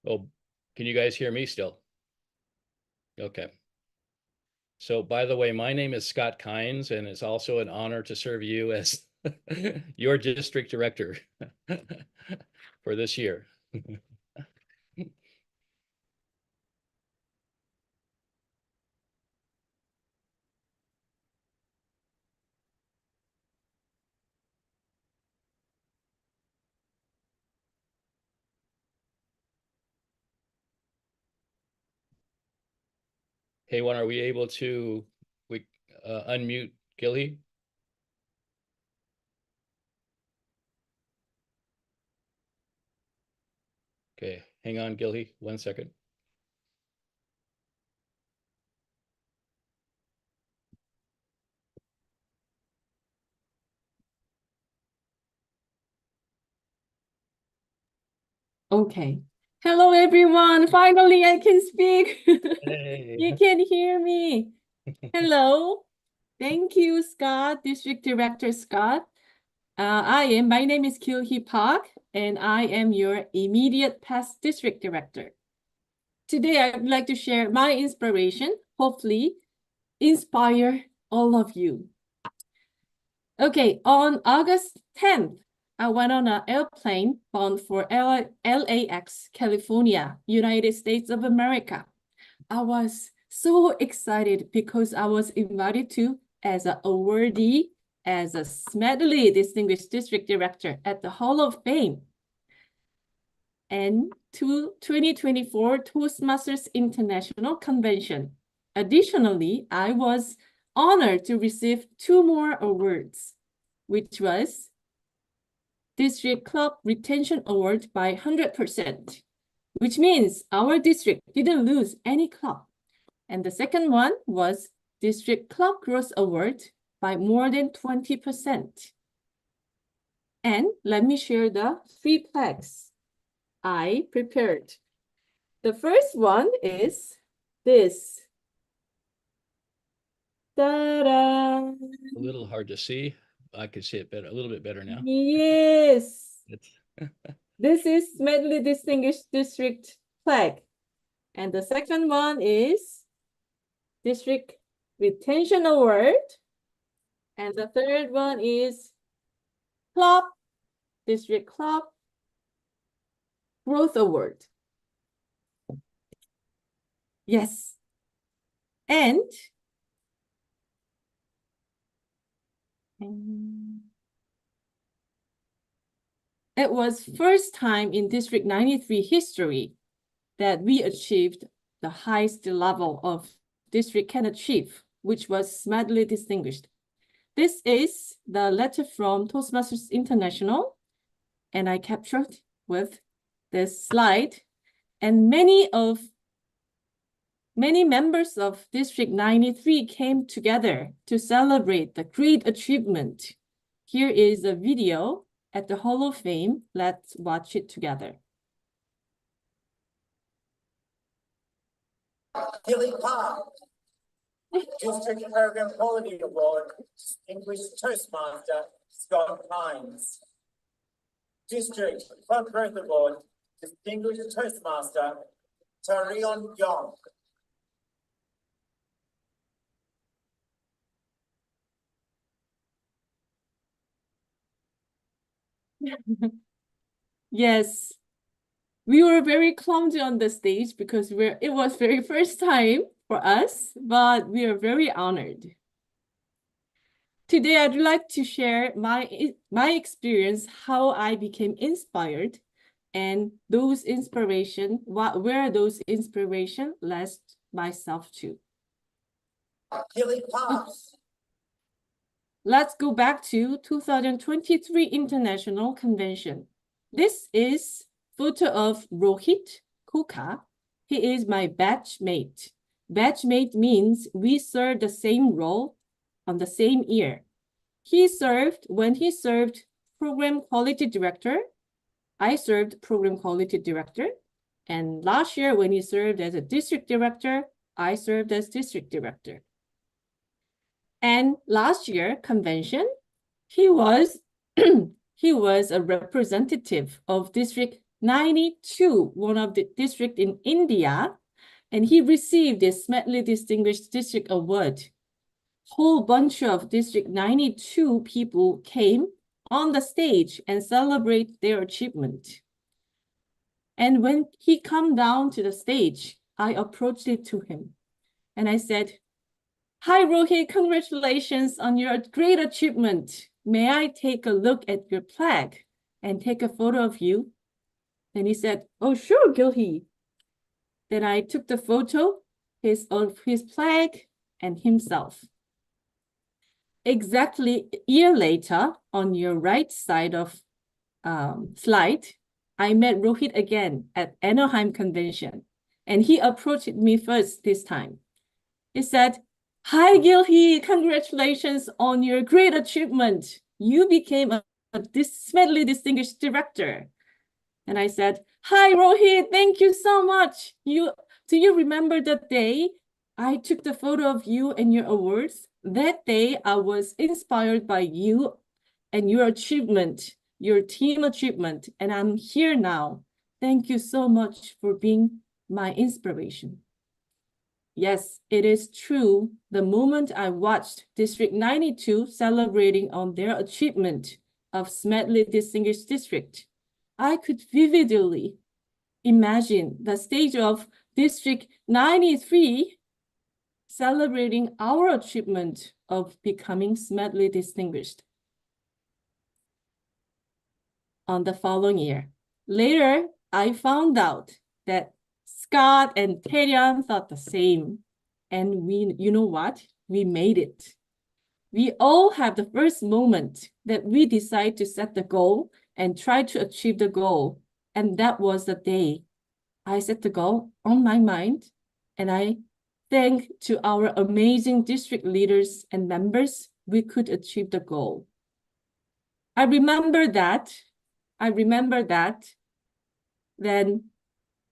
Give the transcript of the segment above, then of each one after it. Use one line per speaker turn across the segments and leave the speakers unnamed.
Oh, can you guys hear me still? Okay. So by the way, my name is Scott Kynes, and it's also an honor to serve you as your district director for this year. Hey, one, are we able to unmute Gilly? Okay, hang on, Gilly, 1 second.
Okay. Hello, everyone. Finally, I can speak.
Hey.
You can hear me. Hello. Thank you, Scott, District Director Scott. My name is Kil-hee Park, and I am your immediate past District Director. Today, I would like to share my inspiration, hopefully inspire all of you. Okay, on August 10th, I went on an airplane bound for LAX, California, United States of America. I was so excited because I was invited to as an awardee, as a Smedley Distinguished District Director at the Hall of Fame. And to 2024 Toastmasters International Convention. Additionally, I was honored to receive 2 more awards, which was District Club Retention Award by 100%, which means our district didn't lose any club. And the second one was District Club Growth Award by more than 20%. And let me share the 3 plaques I prepared. The first one is this. Ta-da!
A little hard to see. I can see it better, a little bit better now.
Yes. This is Smedley Distinguished District Flag. And the second one is District Retention Award. And the third one is Club, District Club Growth Award. Yes. And it was first time in District 93 history that we achieved the highest level of district can achieve, which was Smedley Distinguished. This is the letter from Toastmasters International, and I captured with this slide. And many members of District 93 came together to celebrate the great achievement. Here is a video at the Hall of Fame. Let's watch it together.
Kil-hee Park, District Program Quality Award, Distinguished Toastmaster, Scott Kynes. District Club Growth Award, Distinguished Toastmaster, Tarion Yong.
Yes, we were very clumsy on the stage because it was very first time for us, but we are very honored. Today, I'd like to share my experience, how I became inspired, and those inspiration, where those inspiration led myself to.
Kil-hee Park.
Let's go back to 2023 International Convention. This is photo of Rohit Kuka. He is my batchmate. Batchmate means we serve the same role on the same year. When he served Program Quality Director, I served Program Quality Director. And last year, when he served as a District Director, I served as District Director. And last year, convention, he was he was a representative of District 92, one of the district in India, and he received the Smedley Distinguished District Award. Whole bunch of District 92 people came on the stage and celebrate their achievement. And when he come down to the stage, I approached it to him and I said, "Hi, Rohit, congratulations on your great achievement. May I take a look at your plaque and take a photo of you?" And he said, "Oh, sure, Gilhee." Then I took the photo of his plaque and himself. Exactly a year later, on your right side of slide, I met Rohit again at Anaheim Convention, and he approached me first this time. He said, "Hi, Gilhee, congratulations on your great achievement. You became a Smedley Distinguished Director." And I said, "Hi, Rohit, thank you so much. Do you remember the day I took the photo of you and your awards? That day I was inspired by you and your achievement, your team achievement, and I'm here now. Thank you so much for being my inspiration." Yes, it is true. The moment I watched District 92 celebrating on their achievement of Smedley Distinguished District, I could vividly imagine the stage of District 93 celebrating our achievement of becoming Smedley Distinguished on the following year. Later, I found out that Scott and Tae-Ryan thought the same. And you know what? We made it. We all have the first moment that we decide to set the goal and try to achieve the goal. And that was the day I set the goal on my mind. And I thank to our amazing district leaders and members, we could achieve the goal. I remember that. Then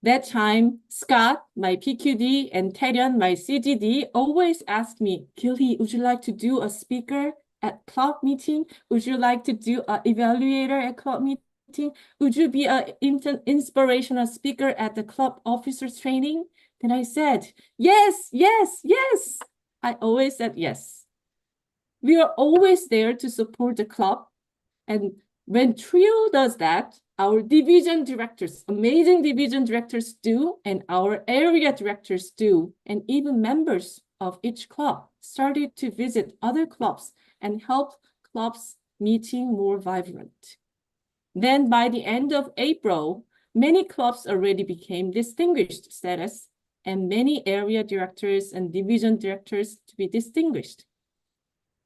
that time, Scott, my PQD, and Tae-Ryan, my CGD, always asked me, "Gilhee, would you like to do a speaker at club meeting? Would you like to do an evaluator at club meeting? Would you be an inspirational speaker at the club officers training?" Then I said, "Yes, yes, yes." I always said yes. We are always there to support the club. And when TRIO does that, our division directors, amazing division directors do, and our area directors do, and even members of each club started to visit other clubs and help clubs meeting more vibrant. Then by the end of April, many clubs already became distinguished status, and many area directors and division directors to be distinguished.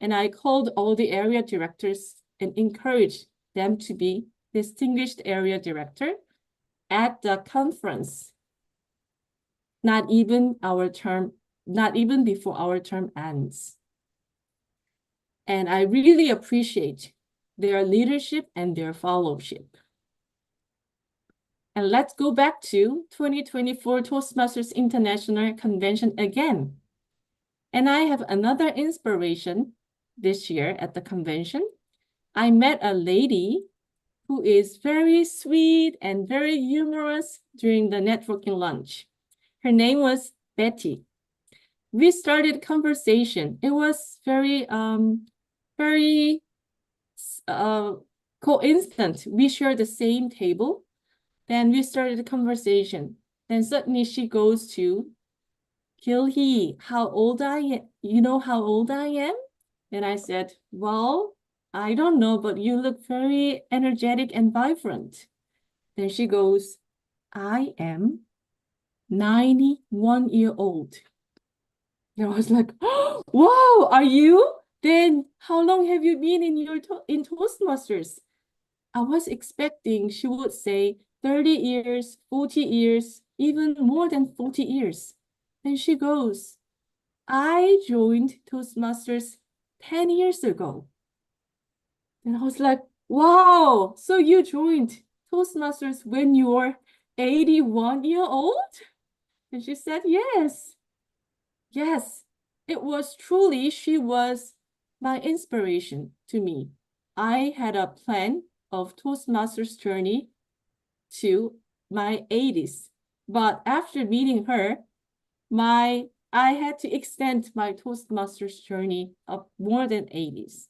And I called all the area directors and encouraged them to be distinguished area director at the conference. Not even before our term ends. And I really appreciate their leadership and their fellowship. And let's go back to 2024 Toastmasters International Convention again. And I have another inspiration this year at the convention. I met a lady who is very sweet and very humorous during the networking lunch. Her name was Betty. We started conversation. It was very coincident. We shared the same table. Then we started a conversation. Then suddenly she goes to, "Gilhee, how old I am? You know how old I am?" And I said, "Well, I don't know, but you look very energetic and vibrant." Then she goes, "I am 91 years old. And I was like, "Oh, wow, are you? Then how long have you been in Toastmasters?" I was expecting she would say 30 years, 40 years, even more than 40 years. Then she goes, "I joined Toastmasters 10 years ago." And I was like, "Wow, so you joined Toastmasters when you were 81 years old?" And she said, "Yes. Yes, it was truly, she was my inspiration to me. I had a plan of Toastmasters journey to my 80s. But after meeting her, I had to extend my Toastmasters journey up more than 80s.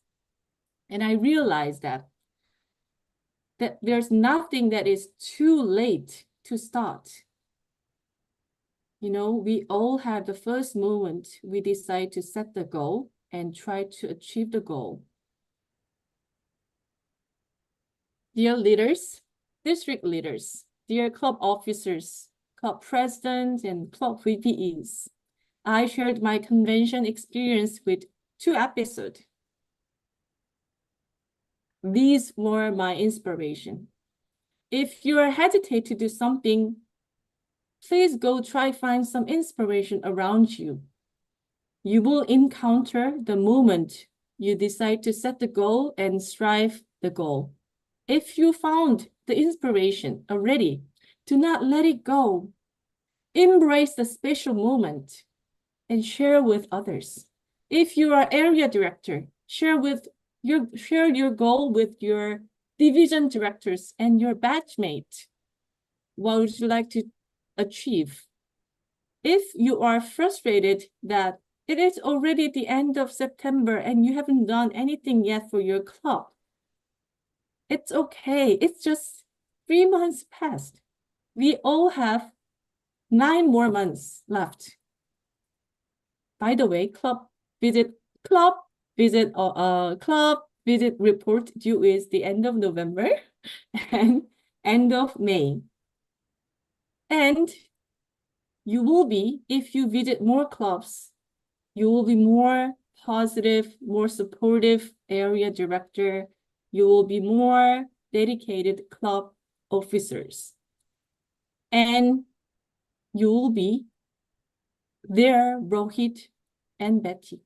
And I realized that there's nothing that is too late to start. You know, we all have the first moment we decide to set the goal and try to achieve the goal. Dear leaders, district leaders, dear club officers, club presidents, and club VPEs, I shared my convention experience with 2 episodes. These were my inspiration. If you are hesitant to do something, please go try find some inspiration around you. You will encounter the moment you decide to set the goal and strive the goal. If you found the inspiration already, do not let it go. Embrace the special moment and share with others. If you are area director, share your goal with your division directors and your batchmate. What would you like to achieve? If you are frustrated that it is already the end of September and you haven't done anything yet for your club, it's okay. It's just 3 months past. We all have 9 more months left. By the way, club visit report due is the end of November and end of May. And you will be, if you visit more clubs, you will be more positive, more supportive area director. You will be more dedicated club officers. And you will be their Rohit and Betty.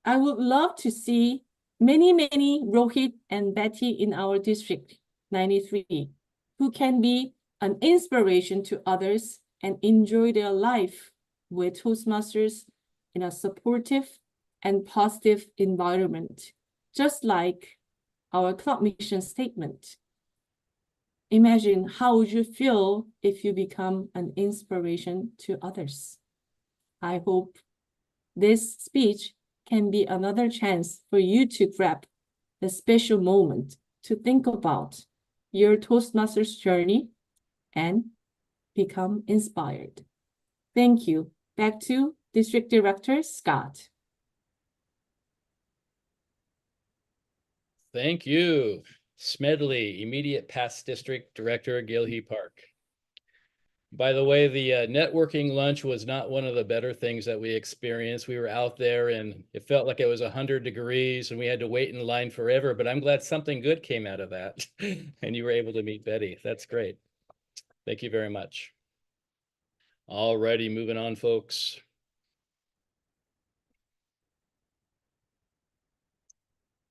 I would love to see many Rohit and Betty in our district 93 who can be an inspiration to others and enjoy their life with Toastmasters in a supportive and positive environment, just like our club mission statement. Imagine how would you feel if you become an inspiration to others. I hope this speech can be another chance for you to grab the special moment to think about your Toastmasters journey and become inspired. Thank you. Back to District Director Scott.
Thank you, Smedley, Immediate Past District Director, Gilhee Park. By the way, the networking lunch was not one of the better things that we experienced. We were out there and it felt like it was 100 degrees and we had to wait in line forever, but I'm glad something good came out of that and you were able to meet Betty. That's great. Thank you very much. All righty, moving on, folks.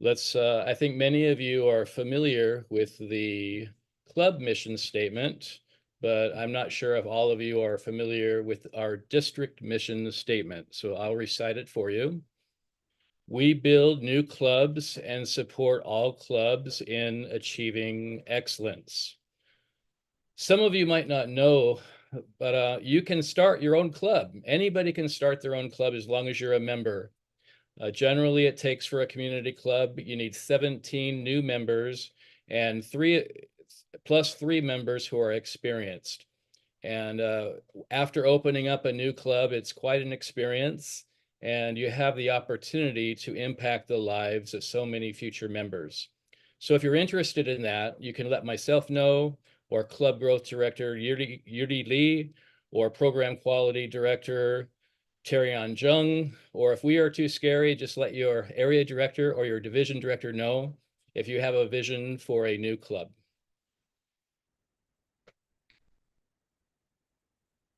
I think many of you are familiar with the club mission statement, but I'm not sure if all of you are familiar with our district mission statement. So I'll recite it for you. We build new clubs and support all clubs in achieving excellence. Some of you might not know, but you can start your own club. Anybody can start their own club as long as you're a member. Generally, it takes for a community club, you need 17 new members and 3 members who are experienced. And after opening up a new club, it's quite an experience. And you have the opportunity to impact the lives of so many future members. So if you're interested in that, you can let myself know, or Club Growth Director Yuri Lee, or Program Quality Director Terian Jung, or if we are too scary, just let your area director or your division director know if you have a vision for a new club.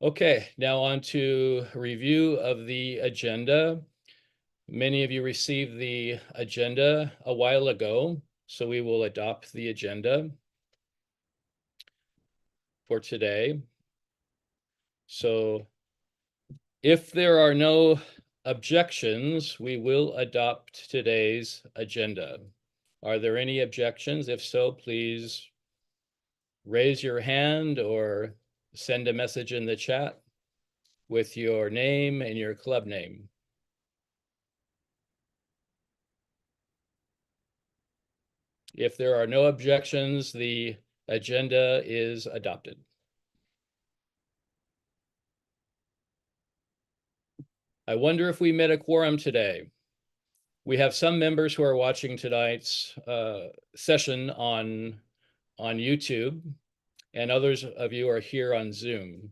Okay, now on to review of the agenda. Many of you received the agenda a while ago, so we will adopt the agenda for today. So if there are no objections, we will adopt today's agenda. Are there any objections? If so, please raise your hand or send a message in the chat with your name and your club name. If there are no objections, the agenda is adopted. I wonder if we met a quorum today. We have some members who are watching tonight's session on YouTube, and others of you are here on Zoom.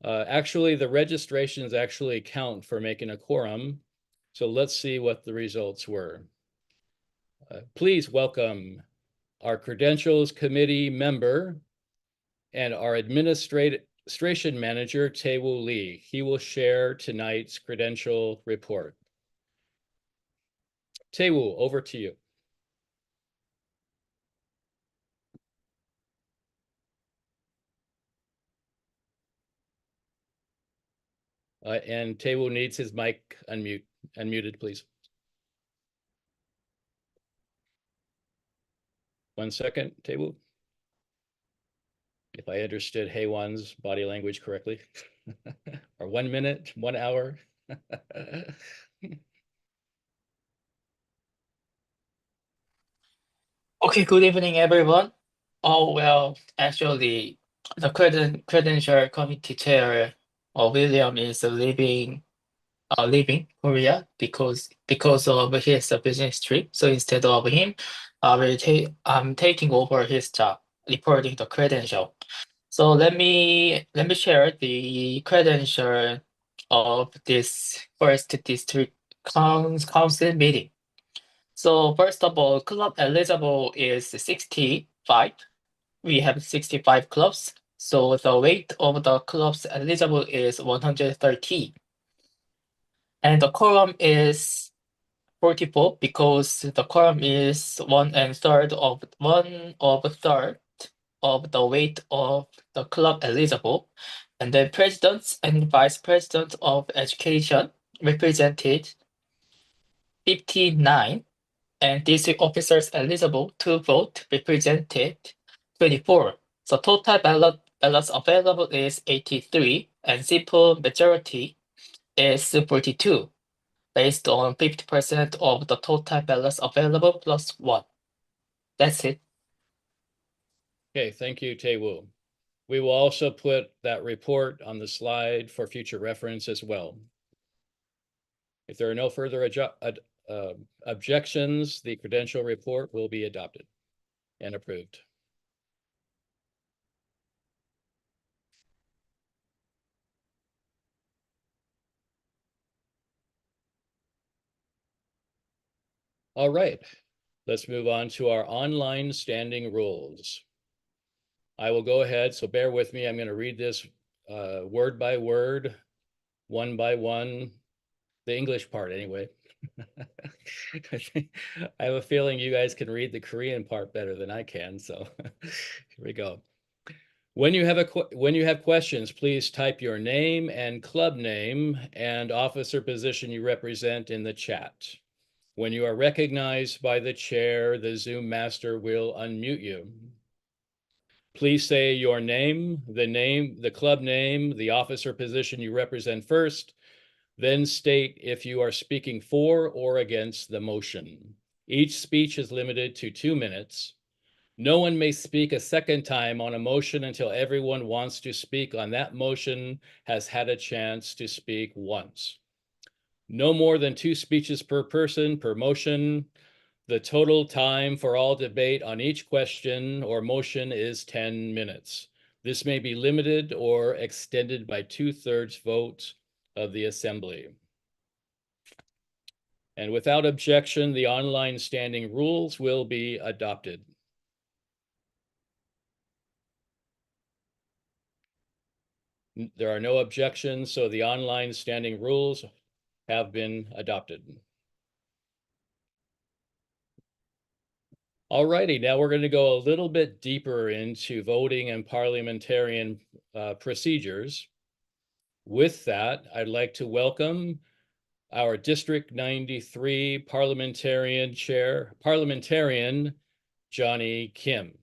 Actually, the registrations actually count for making a quorum. So let's see what the results were. Please welcome our Credentials Committee member and our Administration Manager, Tae-Woo Lee. He will share tonight's credential report. Tae-Woo, over to you. And Tae-Woo needs his mic unmuted, please. 1 second, Tae-Woo. If I understood Haewon's body language correctly. Or 1 minute, 1 hour.
Okay, good evening, everyone. Oh, well, actually, the credential committee chair, William, is leaving Korea because of his business trip. So instead of him, I'm taking over his job, reporting the credential. So let me share the credential of this first district council meeting. So first of all, club eligible is 65. We have 65 clubs. So the weight of the clubs eligible is 130. And the quorum is 44 because the quorum is 1/3 of the weight of the club eligible. And then presidents and vice presidents of education represented 59. And district officers eligible to vote represented 24. So total ballots available is 83, and simple majority is 42, based on 50% of the total ballots available plus 1. That's it.
Okay, thank you, Tae-Woo. We will also put that report on the slide for future reference as well. If there are no further objections, the credential report will be adopted and approved. All right, let's move on to our online standing rules. I will go ahead, so bear with me. I'm going to read this word by word, one by one, the English part anyway. I have a feeling you guys can read the Korean part better than I can, so here we go. When you have questions, please type your name and club name and officer position you represent in the chat. When you are recognized by the chair, the Zoom master will unmute you. Please say your name, the club name, the officer position you represent first, then state if you are speaking for or against the motion. Each speech is limited to 2 minutes. No one may speak a second time on a motion until everyone wants to speak on that motion has had a chance to speak once. No more than 2 speeches per person per motion. The total time for all debate on each question or motion is 10 minutes. This may be limited or extended by 2/3 vote of the assembly. And without objection, the online standing rules will be adopted. There are no objections, so the online standing rules have been adopted. All righty, now we're going to go a little bit deeper into voting and parliamentarian procedures. With that, I'd like to welcome our District 93 parliamentarian Johnny Kim.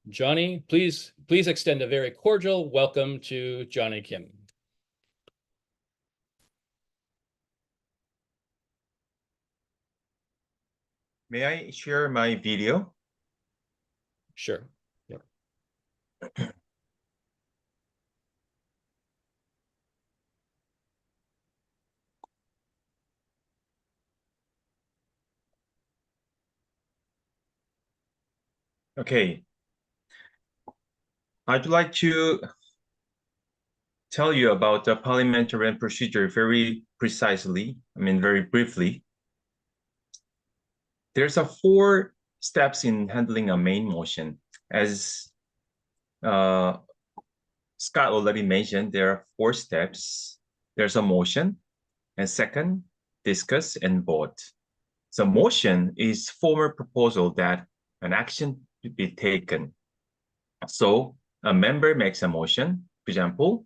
Johnny, please extend a very cordial welcome to Johnny Kim.
May I share my video?
Sure. Yep.
Okay. I'd like to tell you about the parliamentary procedure very precisely, very briefly. There's 4 steps in handling a main motion. As Scott already mentioned, there are 4 steps. There's a motion, and second, discuss and vote. So motion is formal proposal that an action to be taken. So a member makes a motion. For example,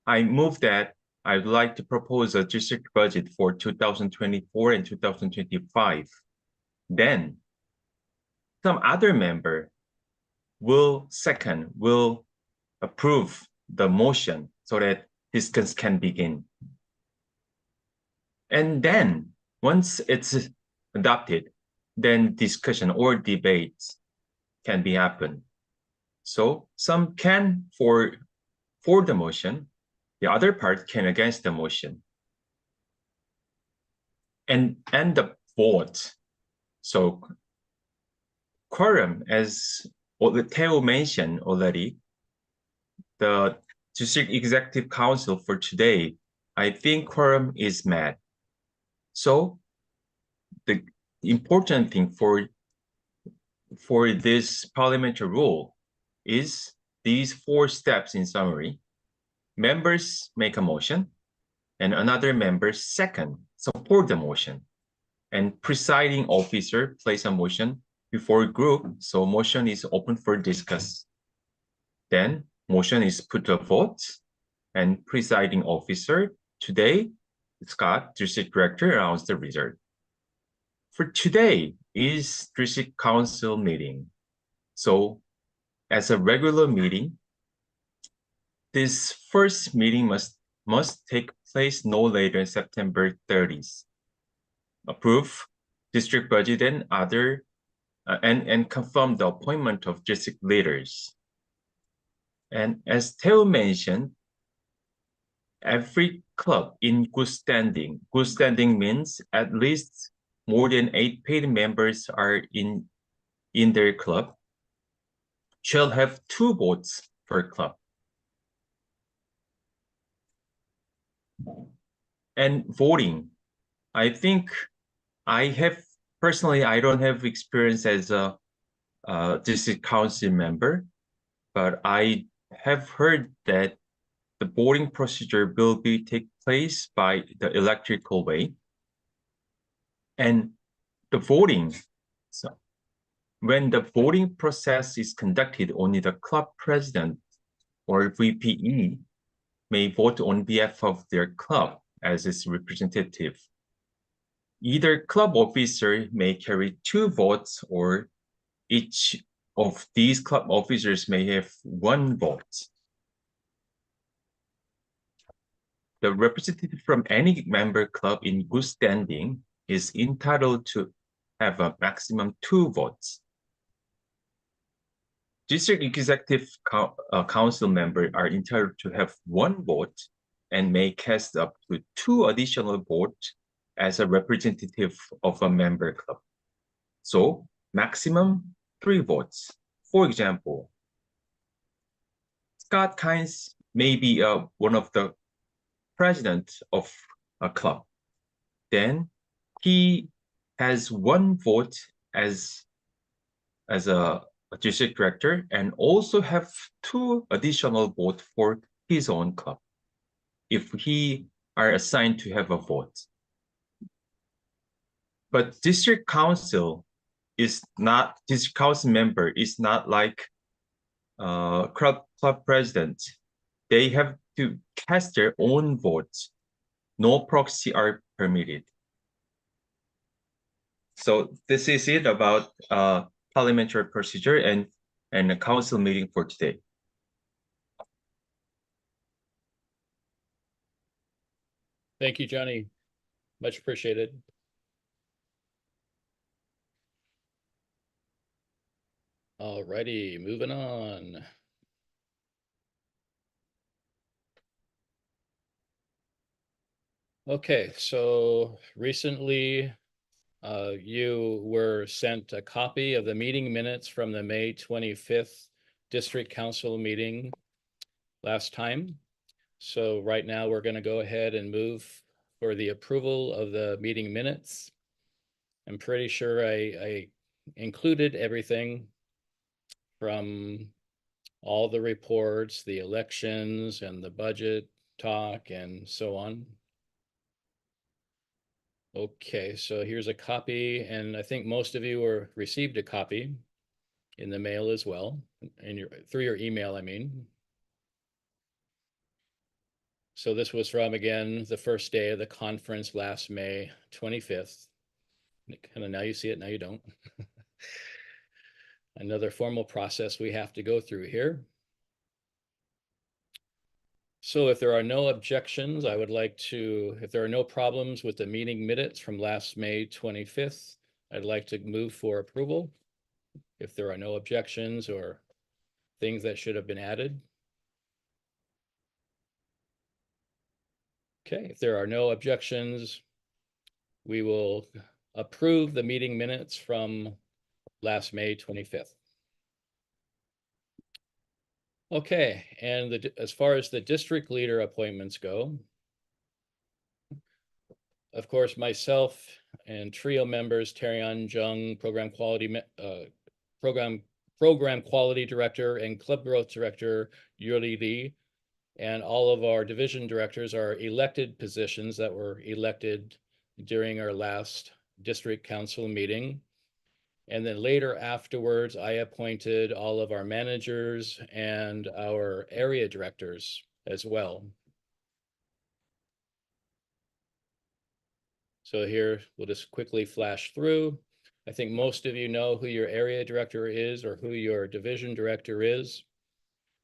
I move that I would like to propose a district budget for 2024 and 2025. Then some other member will approve the motion so that discussion can begin. And then once it's adopted, then discussion or debates can be happen. So some can for the motion, the other part can against the motion. And the vote. So quorum, as Theo mentioned already, the District Executive Council for today, I think quorum is met. So the important thing for this parliamentary rule is these 4 steps in summary. Members make a motion, and another member second support the motion, and presiding officer place a motion before group, so motion is open for discuss. Then motion is put to a vote, and presiding officer, today, Scott, district director, announced the result. For today is district council meeting. So as a regular meeting, this first meeting must take place no later than September 30th. Approve district budget and other and confirm the appointment of district leaders. And as Theo mentioned, every club in good standing means at least more than 8 paid members are in their club, shall have 2 votes per club. And voting, I think I don't have experience as a district council member, but I have heard that the voting procedure will take place by the electrical way. And the voting, so when the voting process is conducted, only the club president or VPE may vote on behalf of their club as its representative. Either club officer may carry 2 votes, or each of these club officers may have 1 vote. The representative from any member club in good standing is entitled to have a maximum 2 votes. District Executive Council members are entitled to have 1 vote and may cast up to 2 additional votes as a representative of a member club. So maximum 3 votes. For example, Scott Kynes may be one of the president of a club. Then he has 1 vote as a district director, and also have 2 additional votes for his own club if he are assigned to have a vote. But district council member is not like club president. They have to cast their own votes. No proxy are permitted. So this is it about parliamentary procedure. And and the council meeting for today.
Thank you, Johnny. Much appreciated. Alrighty, moving on. Okay, so recently you were sent a copy of the meeting minutes from the May 25th District Council meeting last time. So right now we're going to go ahead and move for the approval of the meeting minutes. I'm pretty sure I included everything from all the reports, the elections and the budget talk and so on. Okay, so here's a copy, and I think most of you received a copy in the mail as well, and through your email, I mean. So this was from, again, the first day of the conference last May 25th. Kind of now you see it, now you don't. Another formal process we have to go through here. So if there are no objections, I would like to, if there are no problems with the meeting minutes from last May 25th, I'd like to move for approval. If there are no objections or things that should have been added. Okay, if there are no objections, we will approve the meeting minutes from last May 25th. Okay, and as far as the district leader appointments go, of course, myself and trio members, Terry-An Jung, Program Quality Director, and Club Growth Director, Yuri Lee, and all of our division directors are elected positions that were elected during our last district council meeting. And then later afterwards, I appointed all of our managers and our area directors as well. So here, we'll just quickly flash through. I think most of you know who your area director is or who your division director is.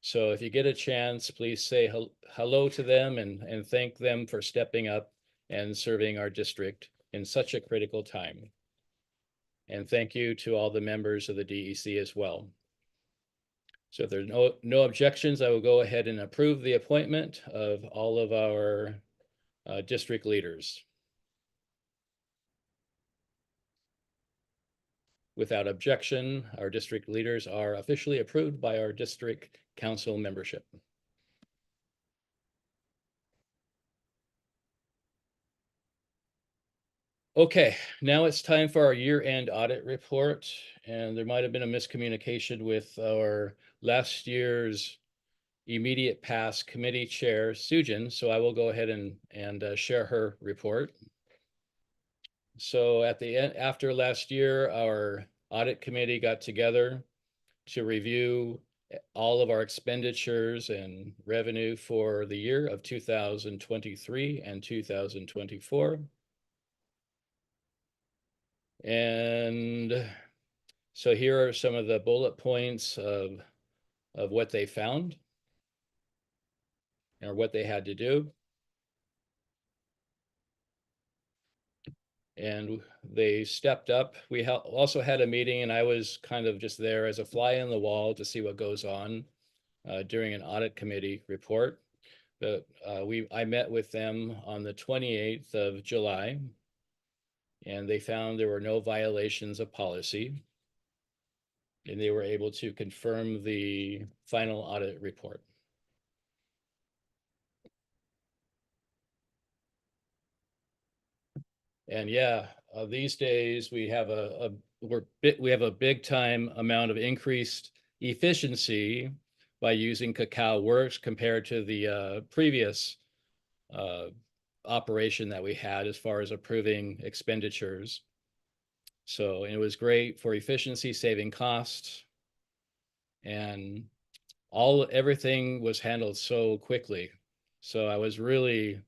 So if you get a chance, please say hello to them and thank them for stepping up and serving our district in such a critical time. And thank you to all the members of the DEC as well. So if there's no objections, I will go ahead and approve the appointment of all of our district leaders. Without objection, our district leaders are officially approved by our district council membership. Okay, now it's time for our year-end audit report, and there might have been a miscommunication with our last year's immediate past committee chair, Sujin, so I will go ahead and share her report. So at the end, after last year, our audit committee got together to review all of our expenditures and revenue for the year of 2023 and 2024. And so here are some of the bullet points of what they found or what they had to do. And they stepped up. We also had a meeting, and I was kind of just there as a fly in the wall to see what goes on during an audit committee report. But I met with them on the 28th of July, and they found there were no violations of policy, and they were able to confirm the final audit report. And yeah, these days we have we have a big time amount of increased efficiency by using Kakao Works compared to the previous operation that we had as far as approving expenditures. So it was great for efficiency, saving costs, and everything was handled so quickly. So I was really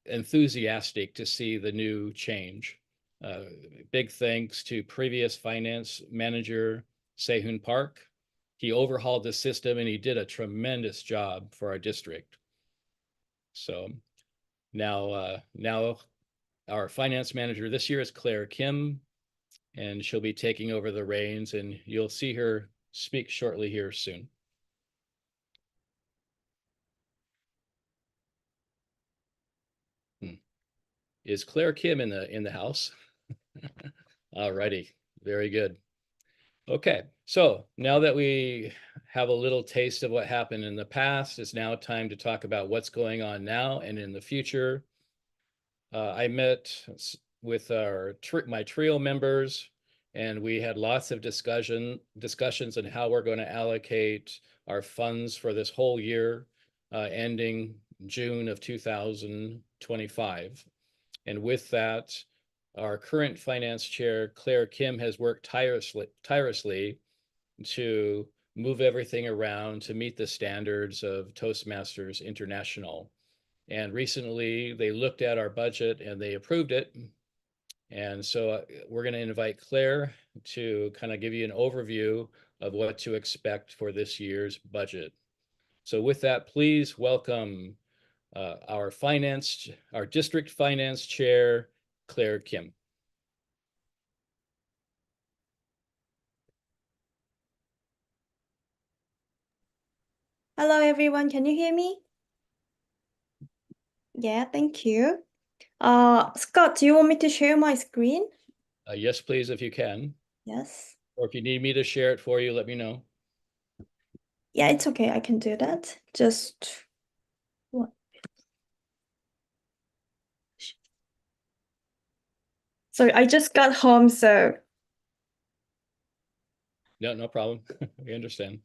enthusiastic to see the new change. Big thanks to previous finance manager Sehun Park. He overhauled the system and he did a tremendous job for our district. So now our finance manager this year is Claire Kim, and she'll be taking over the reins, and you'll see her speak shortly here soon. Is Claire Kim in the house? All righty, very good. Okay, so now that we have a little taste of what happened in the past, it's now time to talk about what's going on now and in the future. I met with my trio members, and we had lots of discussions on how we're going to allocate our funds for this whole year, ending June of 2025. And with that, our current finance chair, Claire Kim, has worked tirelessly to move everything around to meet the standards of Toastmasters International. And recently they looked at our budget and they approved it. And so we're going to invite Claire to kind of give you an overview of what to expect for this year's budget. So with that, please welcome our district finance chair, Claire Kim.
Hello, everyone. Can you hear me? Yeah, thank you. Scott, do you want me to share my screen?
Yes, please, if you can.
Yes.
Or if you need me to share it for you, let me know.
Yeah, it's okay. I can do that. Just what? Sorry, I just got home, so
No problem. We understand.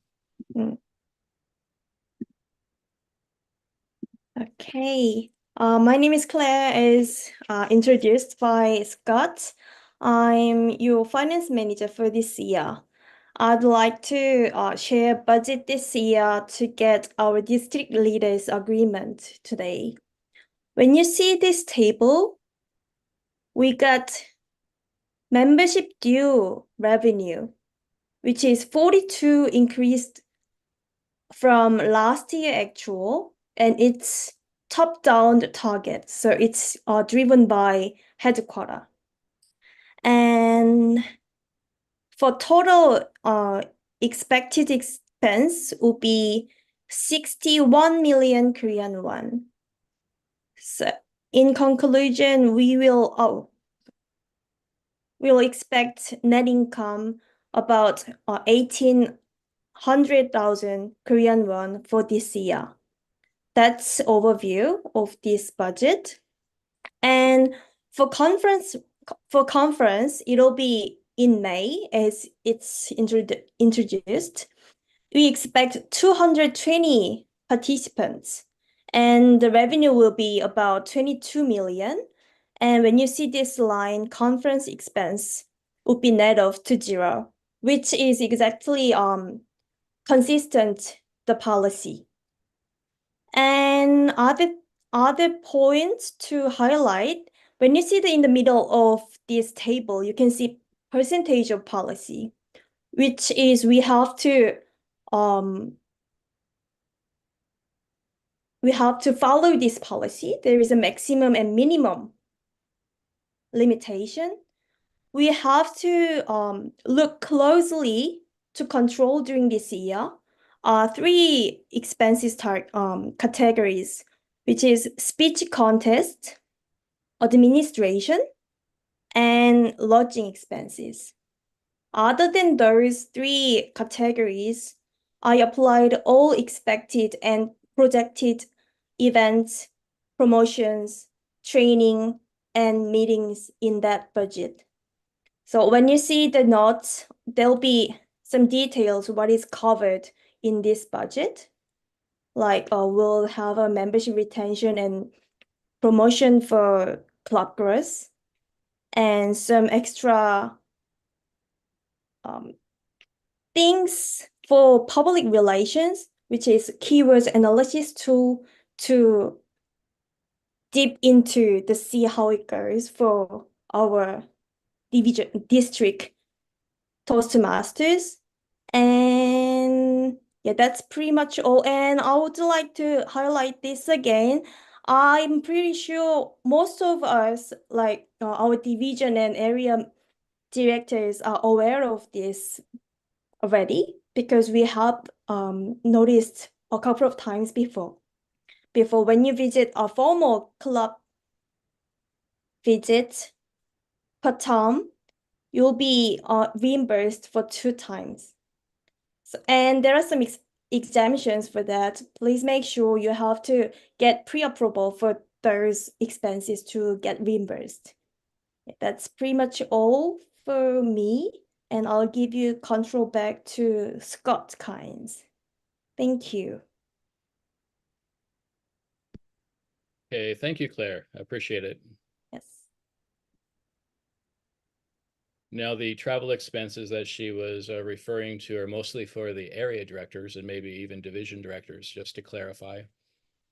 okay. My name is Claire, as introduced by Scott. I'm your finance manager for this year. I'd like to share budget this year to get our district leaders' agreement today. When you see this table, we got membership due revenue, which is 42 increased from last year actual, and it's top-down target. So it's driven by headquarters. And for total expected expense will be 61 million Korean won. So in conclusion, we'll expect net income about 1,800,000 Korean won for this year. That's overview of this budget. And for conference, it'll be in May as it's introduced. We expect 220 participants, and the revenue will be about 22 million. And when you see this line, conference expense will be net off to 0, which is exactly consistent the policy. And other points to highlight, when you see in the middle of this table, you can see percentage of policy, which is we have to follow this policy. There is a maximum and minimum limitation. We have to look closely to control during this year. 3 expenses categories, which is speech contest, administration, and lodging expenses. Other than those 3 categories, I applied all expected and projected events, promotions, training, and meetings in that budget. So when you see the notes, there'll be some details what is covered in this budget. Like we'll have a membership retention and promotion for club growth, and some extra things for public relations, which is keywords analysis tool to deep into to see how it goes for our district Toastmasters. And yeah, that's pretty much all. And I would like to highlight this again. I'm pretty sure most of us, like our division and area directors, are aware of this already because we have noticed a couple of times before. Before, when you visit a formal club visit per term, you'll be reimbursed for 2 times. So, and there are some exemptions for that. Please make sure you have to get pre-approval for those expenses to get reimbursed. That's pretty much all for me, and I'll give you control back to Scott Kynes. Thank you.
Okay, thank you, Claire. I appreciate it.
Yes.
Now, the travel expenses that she was referring to are mostly for the area directors and maybe even division directors, just to clarify,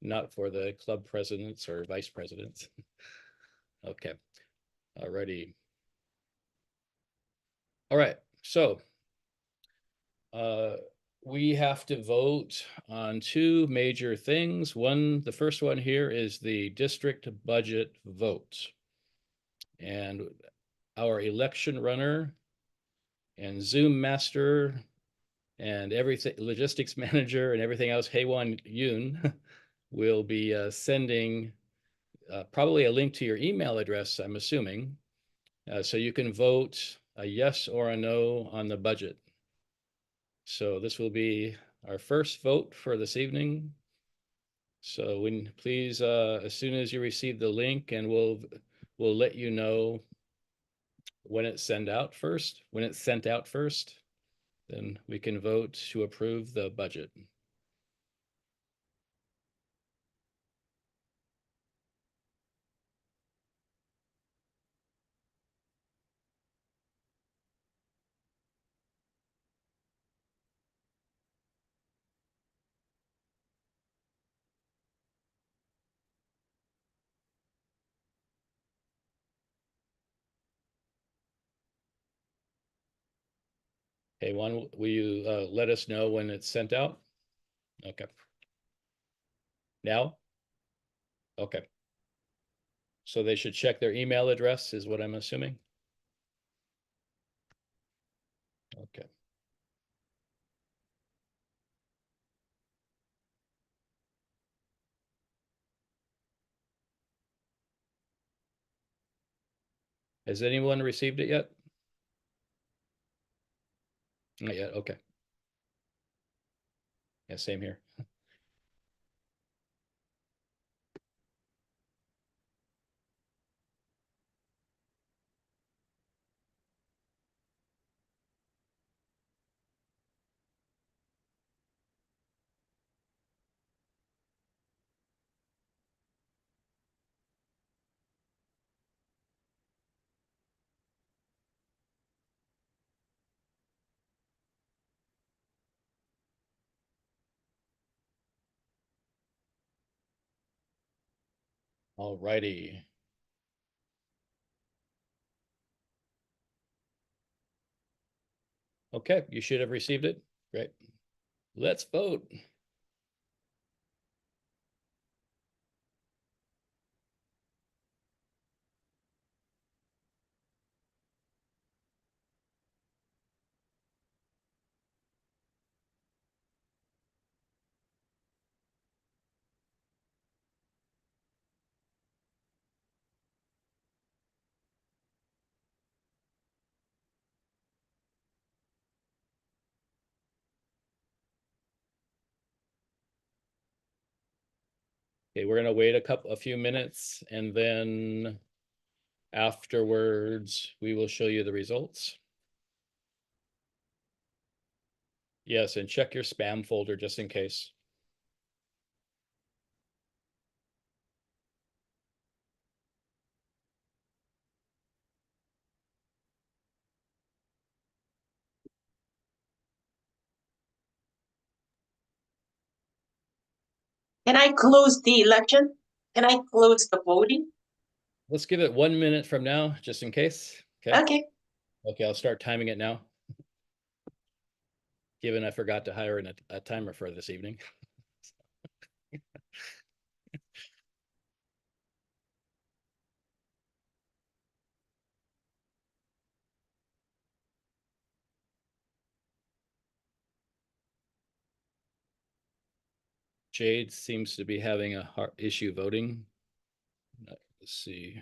not for the club presidents or vice presidents. Okay, alrighty. All right, so we have to vote on 2 major things. The first one here is the district budget vote. And our election runner and Zoom master and everything, logistics manager and everything else, Haewon Yoon, will be sending probably a link to your email address, I'm assuming, so you can vote a yes or a no on the budget. So this will be our first vote for this evening. So please, as soon as you receive the link, and we'll let you know when it's sent out first, then we can vote to approve the budget. Okay, will you let us know when it's sent out? Okay. Now? Okay. So they should check their email address, is what I'm assuming? Okay. Has anyone received it yet? Not yet, okay. Yeah, same here. All righty. Okay, you should have received it. Great. Let's vote. Okay, we're gonna wait a few minutes, and then afterwards, we will show you the results. Yes, and check your spam folder just in case.
Can I close the election? Can I close the voting?
Let's give it 1 minute from now, just in case. Okay.
Okay.
Okay, I'll start timing it now. given I forgot to hire a timer for this evening. Jade seems to be having a hard issue voting. Let's see.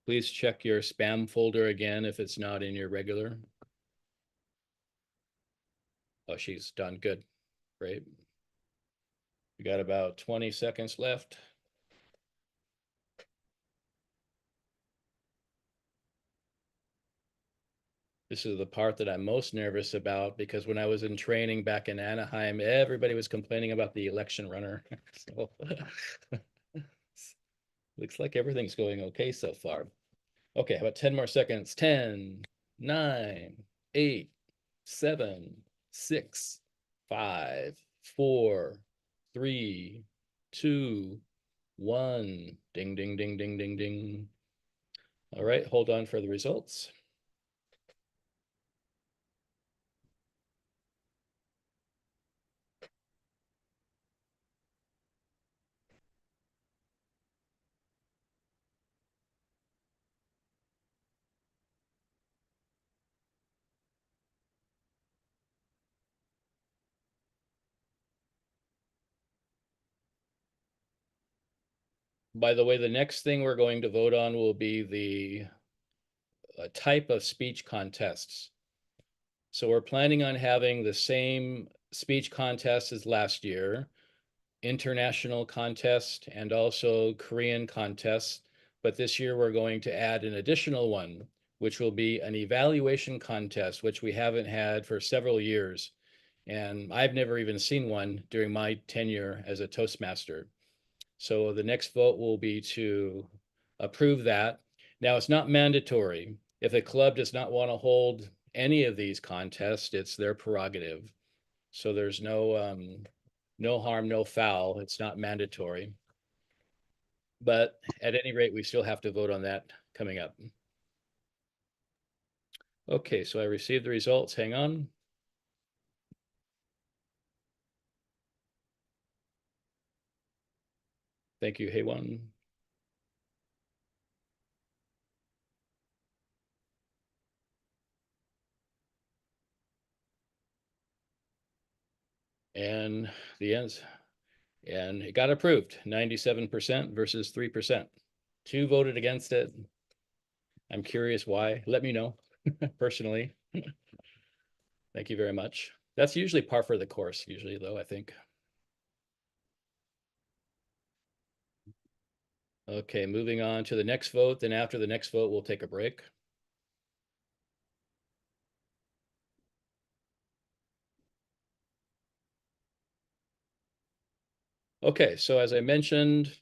Please check your spam folder again if it's not in your regular. Oh, she's done. Good. Great. We got about 20 seconds left. This is the part that I'm most nervous about because when I was in training back in Anaheim, everybody was complaining about the election runner. So looks like everything's going okay so far. Okay, about 10 more seconds. 10, 9, 8, 7, 6, 5, 4, 3, 2, 1. Ding, ding, ding, ding, ding, ding. All right, hold on for the results. By the way, the next thing we're going to vote on will be the type of speech contests. So we're planning on having the same speech contest as last year, international contest and also Korean contest. But this year we're going to add an additional one, which will be an evaluation contest, which we haven't had for several years. And I've never even seen one during my tenure as a Toastmaster. So the next vote will be to approve that. Now, it's not mandatory. If a club does not want to hold any of these contests, it's their prerogative. So there's no harm, no foul. It's not mandatory. But at any rate, we still have to vote on that coming up. Okay, so I received the results. Hang on. Thank you, Haewon. And the ends. And it got approved, 97% versus 3%. 2 voted against it. I'm curious why. Let me know personally. Thank you very much. That's usually par for the course, usually, though, I think. Okay, moving on to the next vote. Then after the next vote, we'll take a break. Okay, so as I mentioned,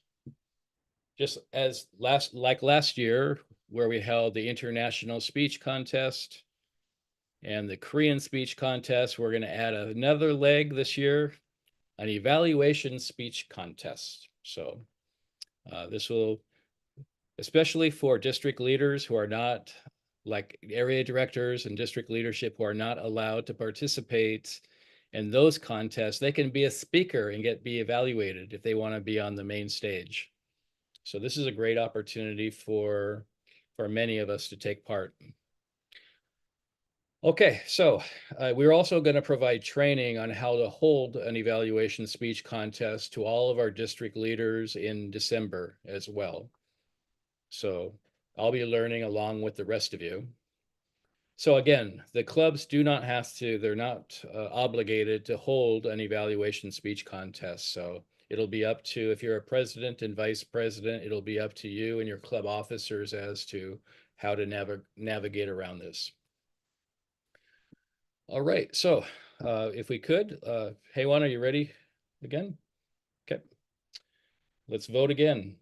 just as last year, where we held the international speech contest and the Korean speech contest, we're going to add another leg this year, an evaluation speech contest. So this will, especially for district leaders who are not, like area directors and district leadership who are not allowed to participate in those contests, they can be a speaker and be evaluated if they want to be on the main stage. So this is a great opportunity for many of us to take part. Okay, so we're also going to provide training on how to hold an evaluation speech contest to all of our district leaders in December as well. So I'll be learning along with the rest of you. So again, the clubs do not have to, they're not obligated to hold an evaluation speech contest. So it'll be up to, if you're a president and vice president, it'll be up to you and your club officers as to how to navigate around this. All right, so if we could, Haewon, are you ready again? Okay, let's vote again.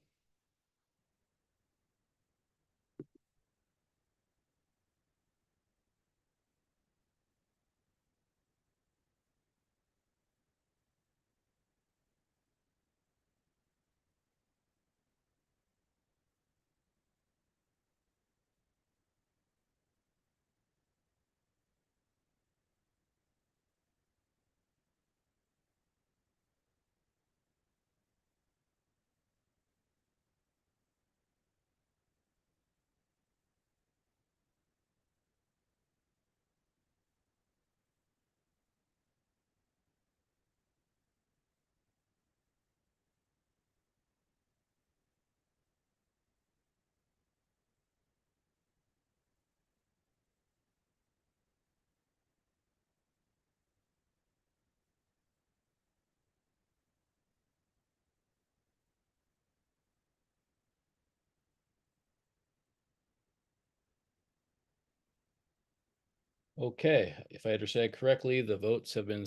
Okay, if I understand correctly, the votes have been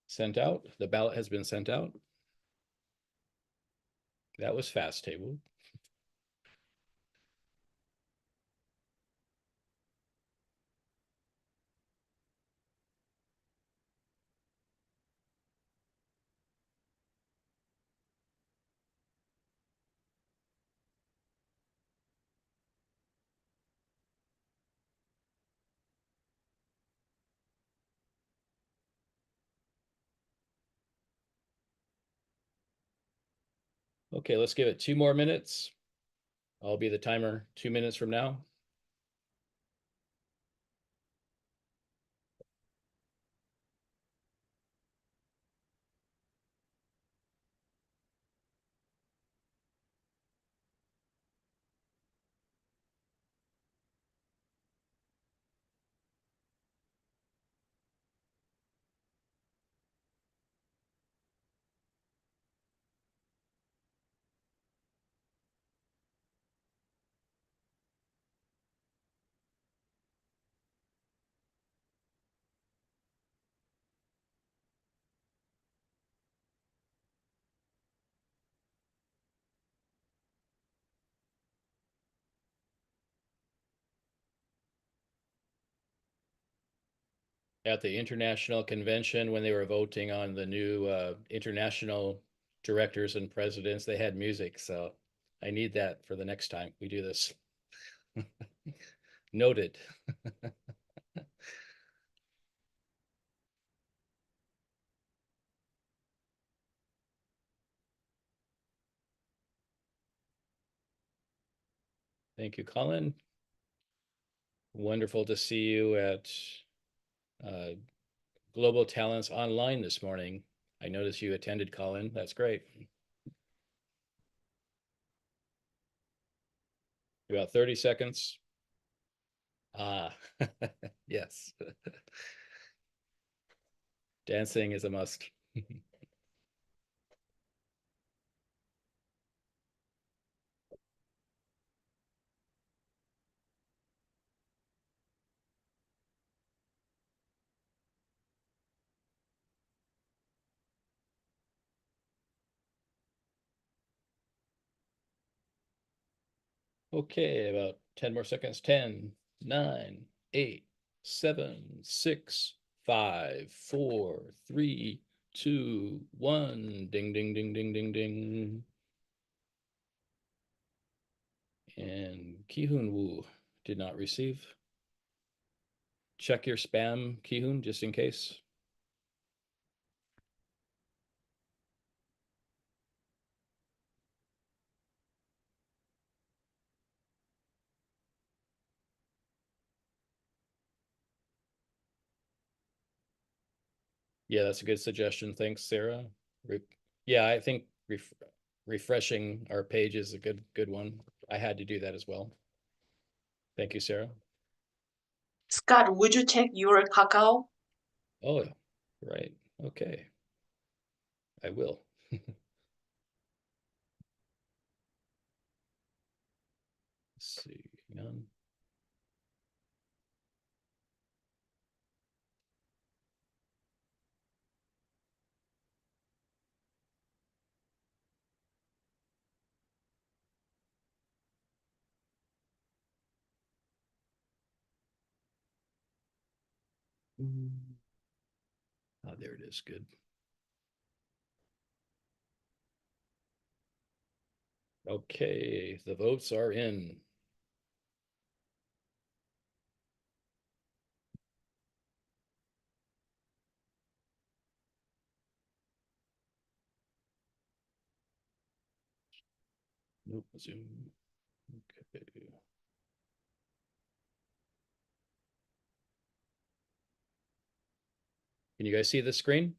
sent out. The ballot has been sent out. That was fast, table. Okay, let's give it 2 more minutes. I'll be the timer 2 minutes from now. At the international convention, when they were voting on the new international directors and presidents, they had music. So I need that for the next time we do this. Noted. Thank you, Colin. Wonderful to see you at Global Talents Online this morning. I noticed you attended, Colin. That's great. About 30 seconds. Ah, yes. Dancing is a must. Okay, about 10 more seconds. 10, 9, 8, 7, 6, 5, 4, 3, 2, 1. Ding, ding, ding, ding, ding, ding. And Ki-hoon Woo did not receive. Check your spam, Ki-hoon, just in case. Yeah, that's a good suggestion. Thanks, Sarah. Yeah, I think refreshing our page is a good one. I had to do that as well. Thank you, Sarah.
Scott, would you check your Kakao?
Oh, right. Okay. I will. Let's see. Hang on. Oh, there it is. Good. Okay, the votes are in. Nope, Zoom. Okay. Can you guys see the screen?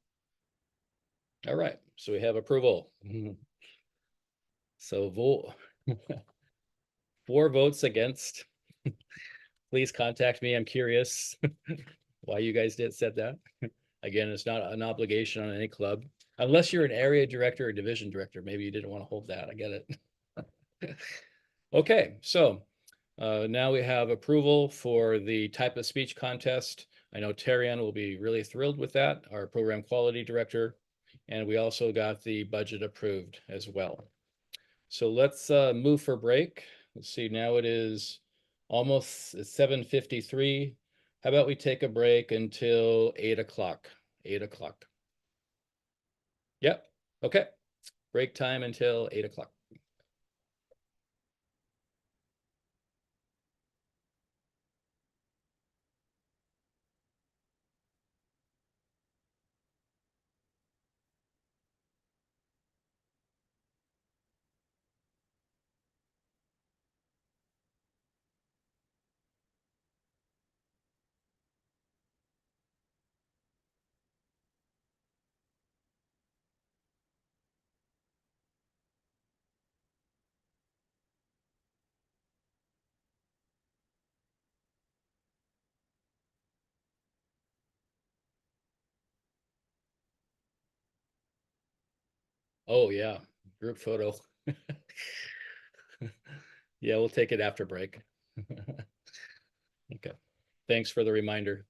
All right, so we have approval. So vote 4 votes against. Please contact me. I'm curious why you guys said that. Again, it's not an obligation on any club, unless you're an area director or division director. Maybe you didn't want to hold that. I get it. Okay, so Now we have approval for the type of speech contest. I know Terrian will be really thrilled with that, our program quality director. And we also got the budget approved as well. So let's move for break. Let's see, now it is almost 7:53. How about we take a break until 8 o'clock? 8 o'clock. Yep, okay. Break time until 8 o'clock. Oh, yeah, group photo. Yeah, we'll take it after break. Okay, thanks for the reminder.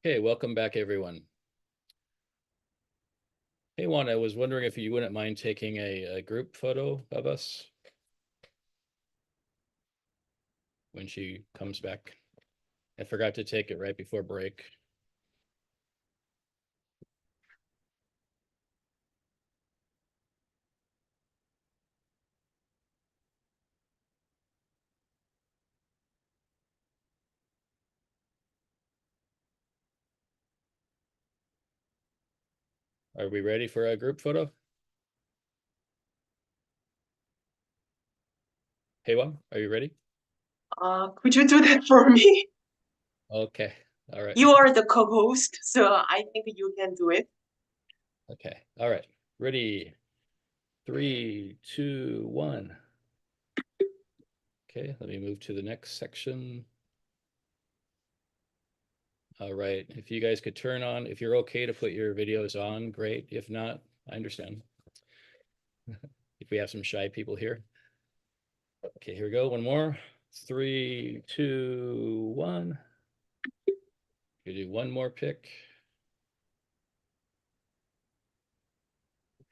Okay, welcome back, everyone. Hey, Juan, I was wondering if you wouldn't mind taking a group photo of us when she comes back. I forgot to take it right before break. Are we ready for a group photo? Hey, Juan, are you ready?
Could you do that for me?
Okay, all right.
You are the co-host, so I think you can do it.
Okay, all right. Ready? 3, 2, 1. Okay, let me move to the next section. All right, if you guys could turn on, if you're okay to put your videos on, great. If not, I understand. If we have some shy people here. Okay, here we go. One more. 3, 2, 1. We do one more pick.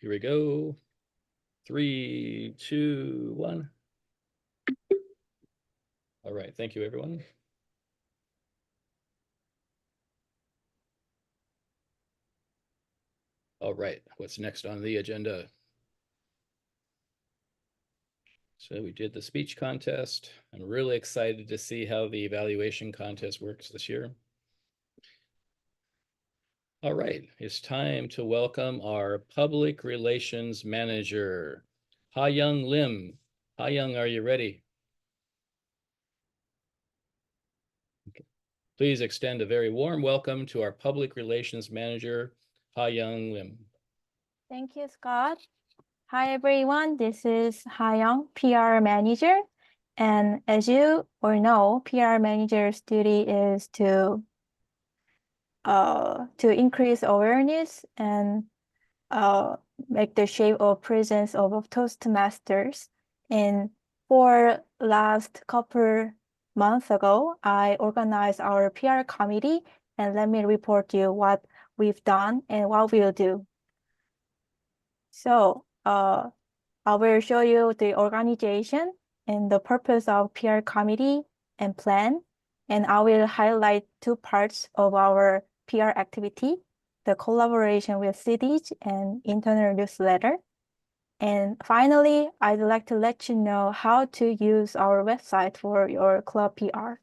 Here we go. 3, 2, 1. All right, thank you, everyone. All right, what's next on the agenda? So we did the speech contest. I'm really excited to see how the evaluation contest works this year. All right, it's time to welcome our public relations manager, Ha-Young Lim. Ha-Young, are you ready? Okay. Please extend a very warm welcome to our public relations manager, Ha-Young Lim.
Thank you, Scott. Hi, everyone. This is Ha-Young, PR manager. And as you all know, PR manager's duty is to increase awareness and make the shape of presence of Toastmasters. And for last couple months ago, I organized our PR committee, and let me report you what we've done and what we'll do. So I will show you the organization and the purpose of PR committee and plan. And I will highlight two parts of our PR activity, the collaboration with cities and internal newsletter. And finally, I'd like to let you know how to use our website for your club PR.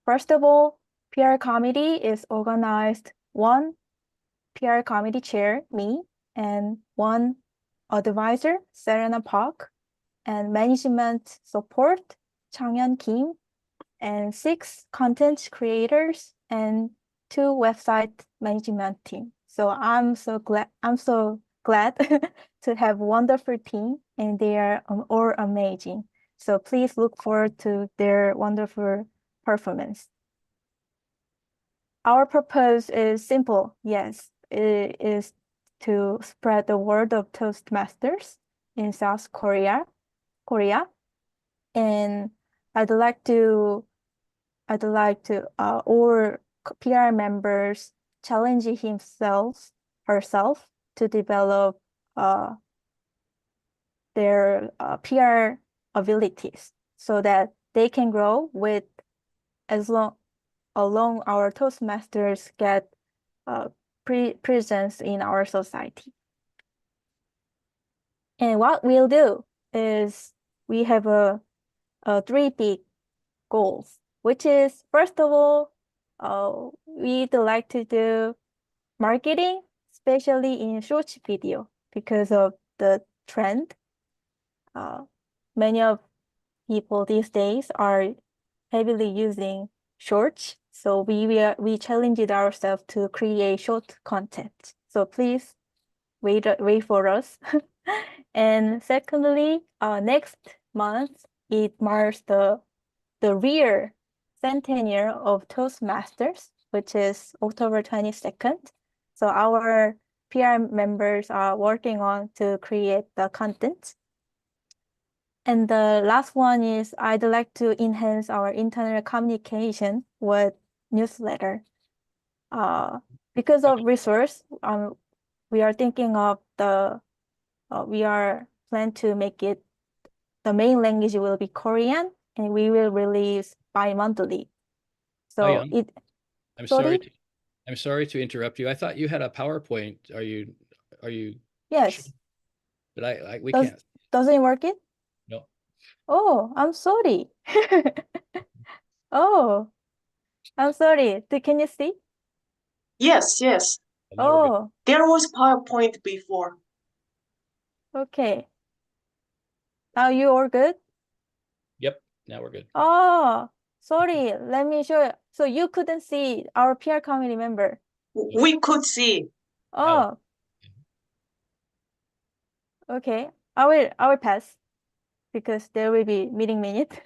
First of all, PR committee is organized one PR committee chair, me, and one advisor, Serena Park, and management support, Changhyun Kim, and 6 content creators and 2 website management team. So I'm so glad to have a wonderful team, and they are all amazing. So please look forward to their wonderful performance. Our purpose is simple, yes. It is to spread the word of Toastmasters in South Korea. And I'd like to all PR members challenge herself to develop their PR abilities so that they can grow with along our Toastmasters get presence in our society. And what we'll do is we have 3 big goals, which is, first of all, we'd like to do marketing, especially in short video, because of the trend. Many of people these days are heavily using shorts, so we challenged ourselves to create short content. So please wait for us. And secondly, next month it marks the real centennial of Toastmasters, which is October 22nd. So our PR members are working on to create the content. And the last one is I'd like to enhance our internal communication with newsletter. Because of resource, we are thinking of we are plan to make it, the main language will be Korean, and we will release bi-monthly. So
Young,
it,
I'm
sorry?
I'm sorry to interrupt you. I thought you had a PowerPoint. Are you
Yes.
but we
Does,
can't.
doesn't work it?
No.
Oh, I'm sorry. Oh, I'm sorry. Can you see?
Yes, yes.
Now we're good.
Oh,
There was PowerPoint before.
okay. Now you all good?
Yep, now we're good.
Oh, sorry. Let me show you. So you couldn't see our PR committee member.
We could see.
Oh, okay. I will pass because there will be meeting minute.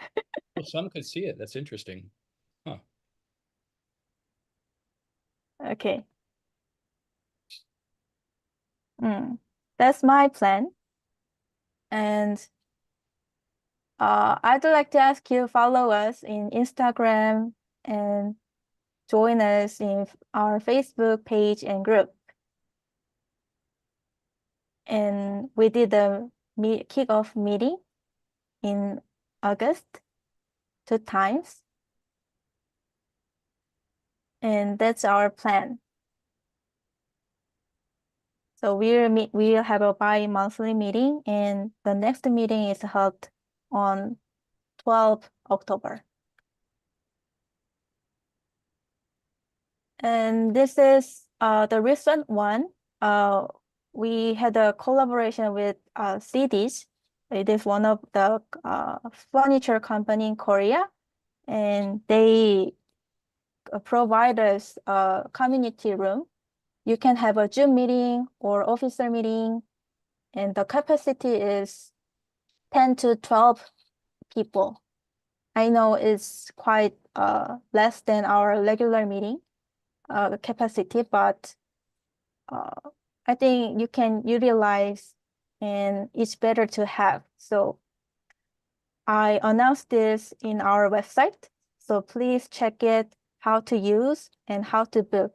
Well, some could see it. That's interesting. Huh.
Okay. That's my plan. And I'd like to ask you follow us in Instagram and join us in our Facebook page and group. And we did the kickoff meeting in August 2 times. And that's our plan. So we'll have a bi-monthly meeting, and the next meeting is held on 12 October. And this is the recent one. We had a collaboration with CDs. It is one of the furniture company in Korea, and they provide us a community room. You can have a Zoom meeting or officer meeting, and the capacity is 10 to 12 people. I know it's quite less than our regular meeting capacity, but I think you can utilize, and it's better to have. So I announced this in our website, so please check it, how to use and how to book.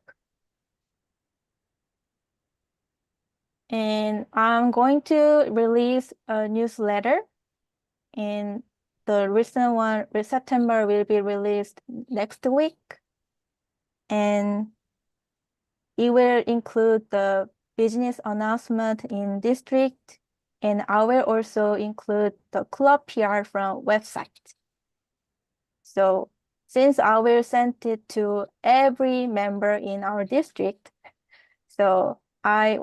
And I'm going to release a newsletter, and the recent one, September, will be released next week. And it will include the business announcement in district, and I will also include the club PR from website. So since I will send it to every member in our district, so I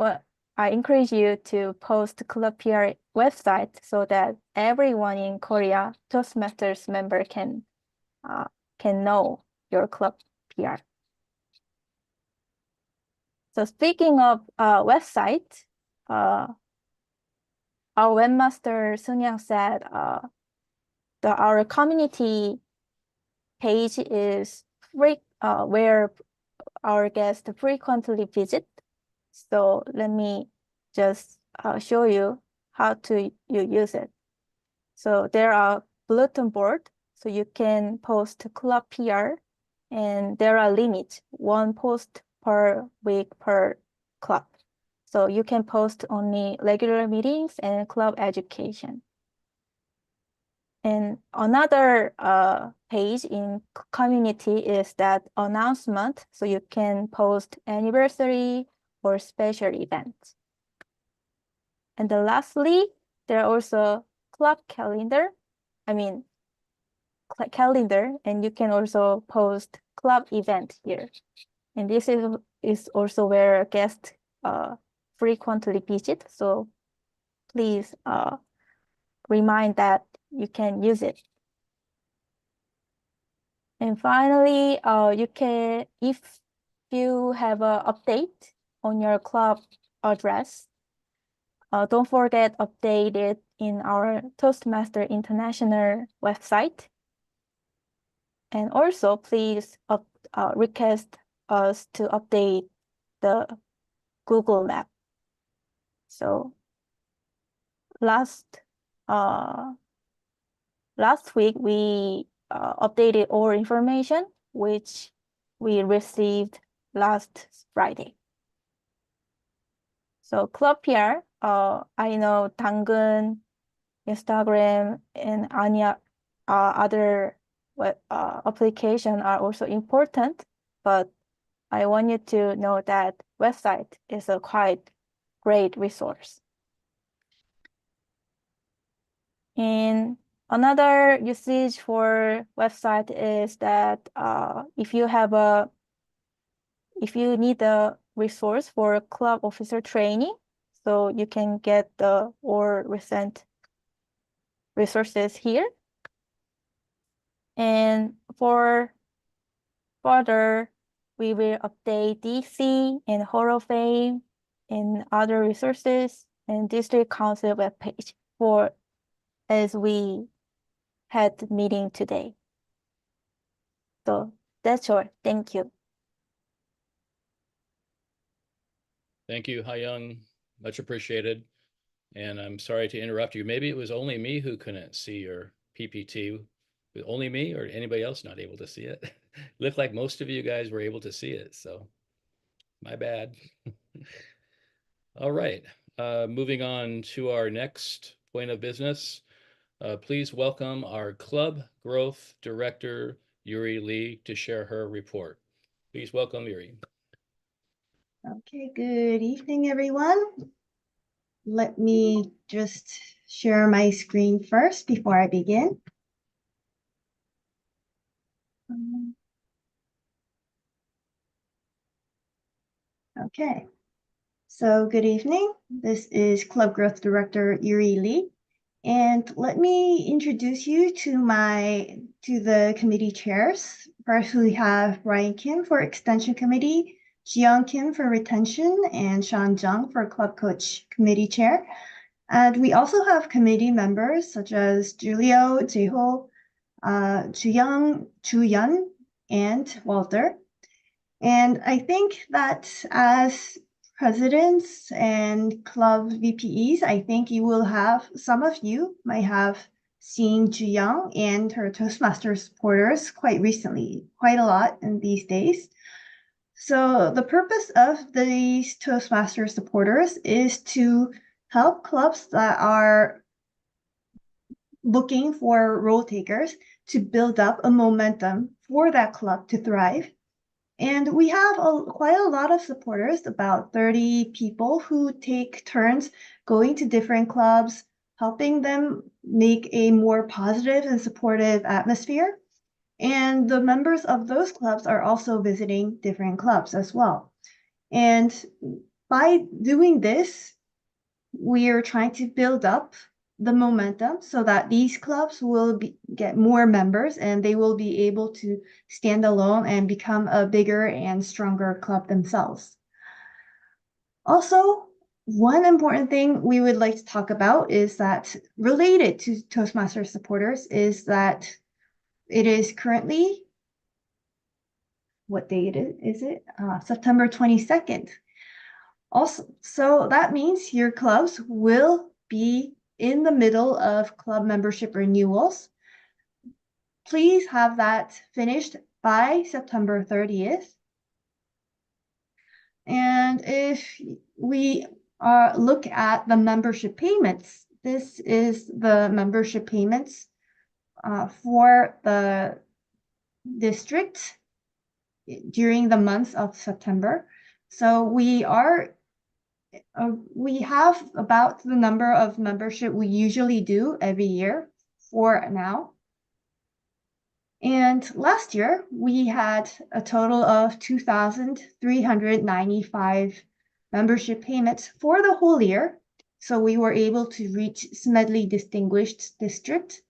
encourage you to post Club PR website so that everyone in Korea, Toastmasters member can know your Club PR. So speaking of website, our webmaster Sun Yang said our community page is free, where our guests frequently visit. So let me just show you how to use it. So there are bulletin board, so you can post club PR, and there are limits, 1 post per week per club. So you can post only regular meetings and club education. And another page in community is that announcement. So you can post anniversary or special events. And then lastly, there are also club calendar. Calendar, and you can also post club event here. And this is also where guests frequently visit. So please remind that you can use it. And finally, you can, if you have an update on your club address, don't forget update it in our Toastmaster International website. And also please request us to update the Google Map. So last week we updated all information, which we received last Friday. So Club PR, I know 당근, Instagram, and Anya other application are also important, but I want you to know that website is a quite great resource. And another usage for website is that if you need a resource for club officer training, so you can get the all recent resources here. And for further, we will update DC and Hall of Fame and other resources and district council webpage for as we had meeting today. So that's all. Thank you.
Thank you, Ha-Young. Much appreciated. And I'm sorry to interrupt you. Maybe it was only me who couldn't see your PPT. Was it only me or anybody else not able to see it? Looked like most of you guys were able to see it, so my bad. All right, moving on to our next point of business. Please welcome our Club Growth Director, Yuri Lee, to share her report. Please welcome Yuri.
Okay, good evening, everyone. Let me just share my screen first before I begin. Okay, so good evening. This is Club Growth Director Yuri Lee. And let me introduce you to the committee chairs. First, we have Brian Kim for Extension Committee, Jiyoung Kim for Retention, and Sean Jung for Club Coach Committee Chair. And we also have committee members such as Julio, Jaeho, Juyoung, Ju-Yun, and Walter. And I think that as presidents and club VPEs, I think some of you might have seen Ju-Young and her Toastmasters supporters quite recently, quite a lot in these days. So the purpose of these Toastmasters supporters is to help clubs that are looking for role takers to build up a momentum for that club to thrive. And we have quite a lot of supporters, about 30 people who take turns going to different clubs, helping them make a more positive and supportive atmosphere. And the members of those clubs are also visiting different clubs as well. And by doing this, we are trying to build up the momentum so that these clubs will get more members and they will be able to stand alone and become a bigger and stronger club themselves. Also, one important thing we would like to talk about is that related to Toastmasters supporters is that it is currently, what date is it? September 22nd. Also, so that means your clubs will be in the middle of club membership renewals. Please have that finished by September 30th. And if we look at the membership payments, this is the membership payments for the district during the month of September. So we have about the number of membership we usually do every year for now. And last year, we had a total of 2,395 membership payments for the whole year. So we were able to reach Smedley Distinguished District.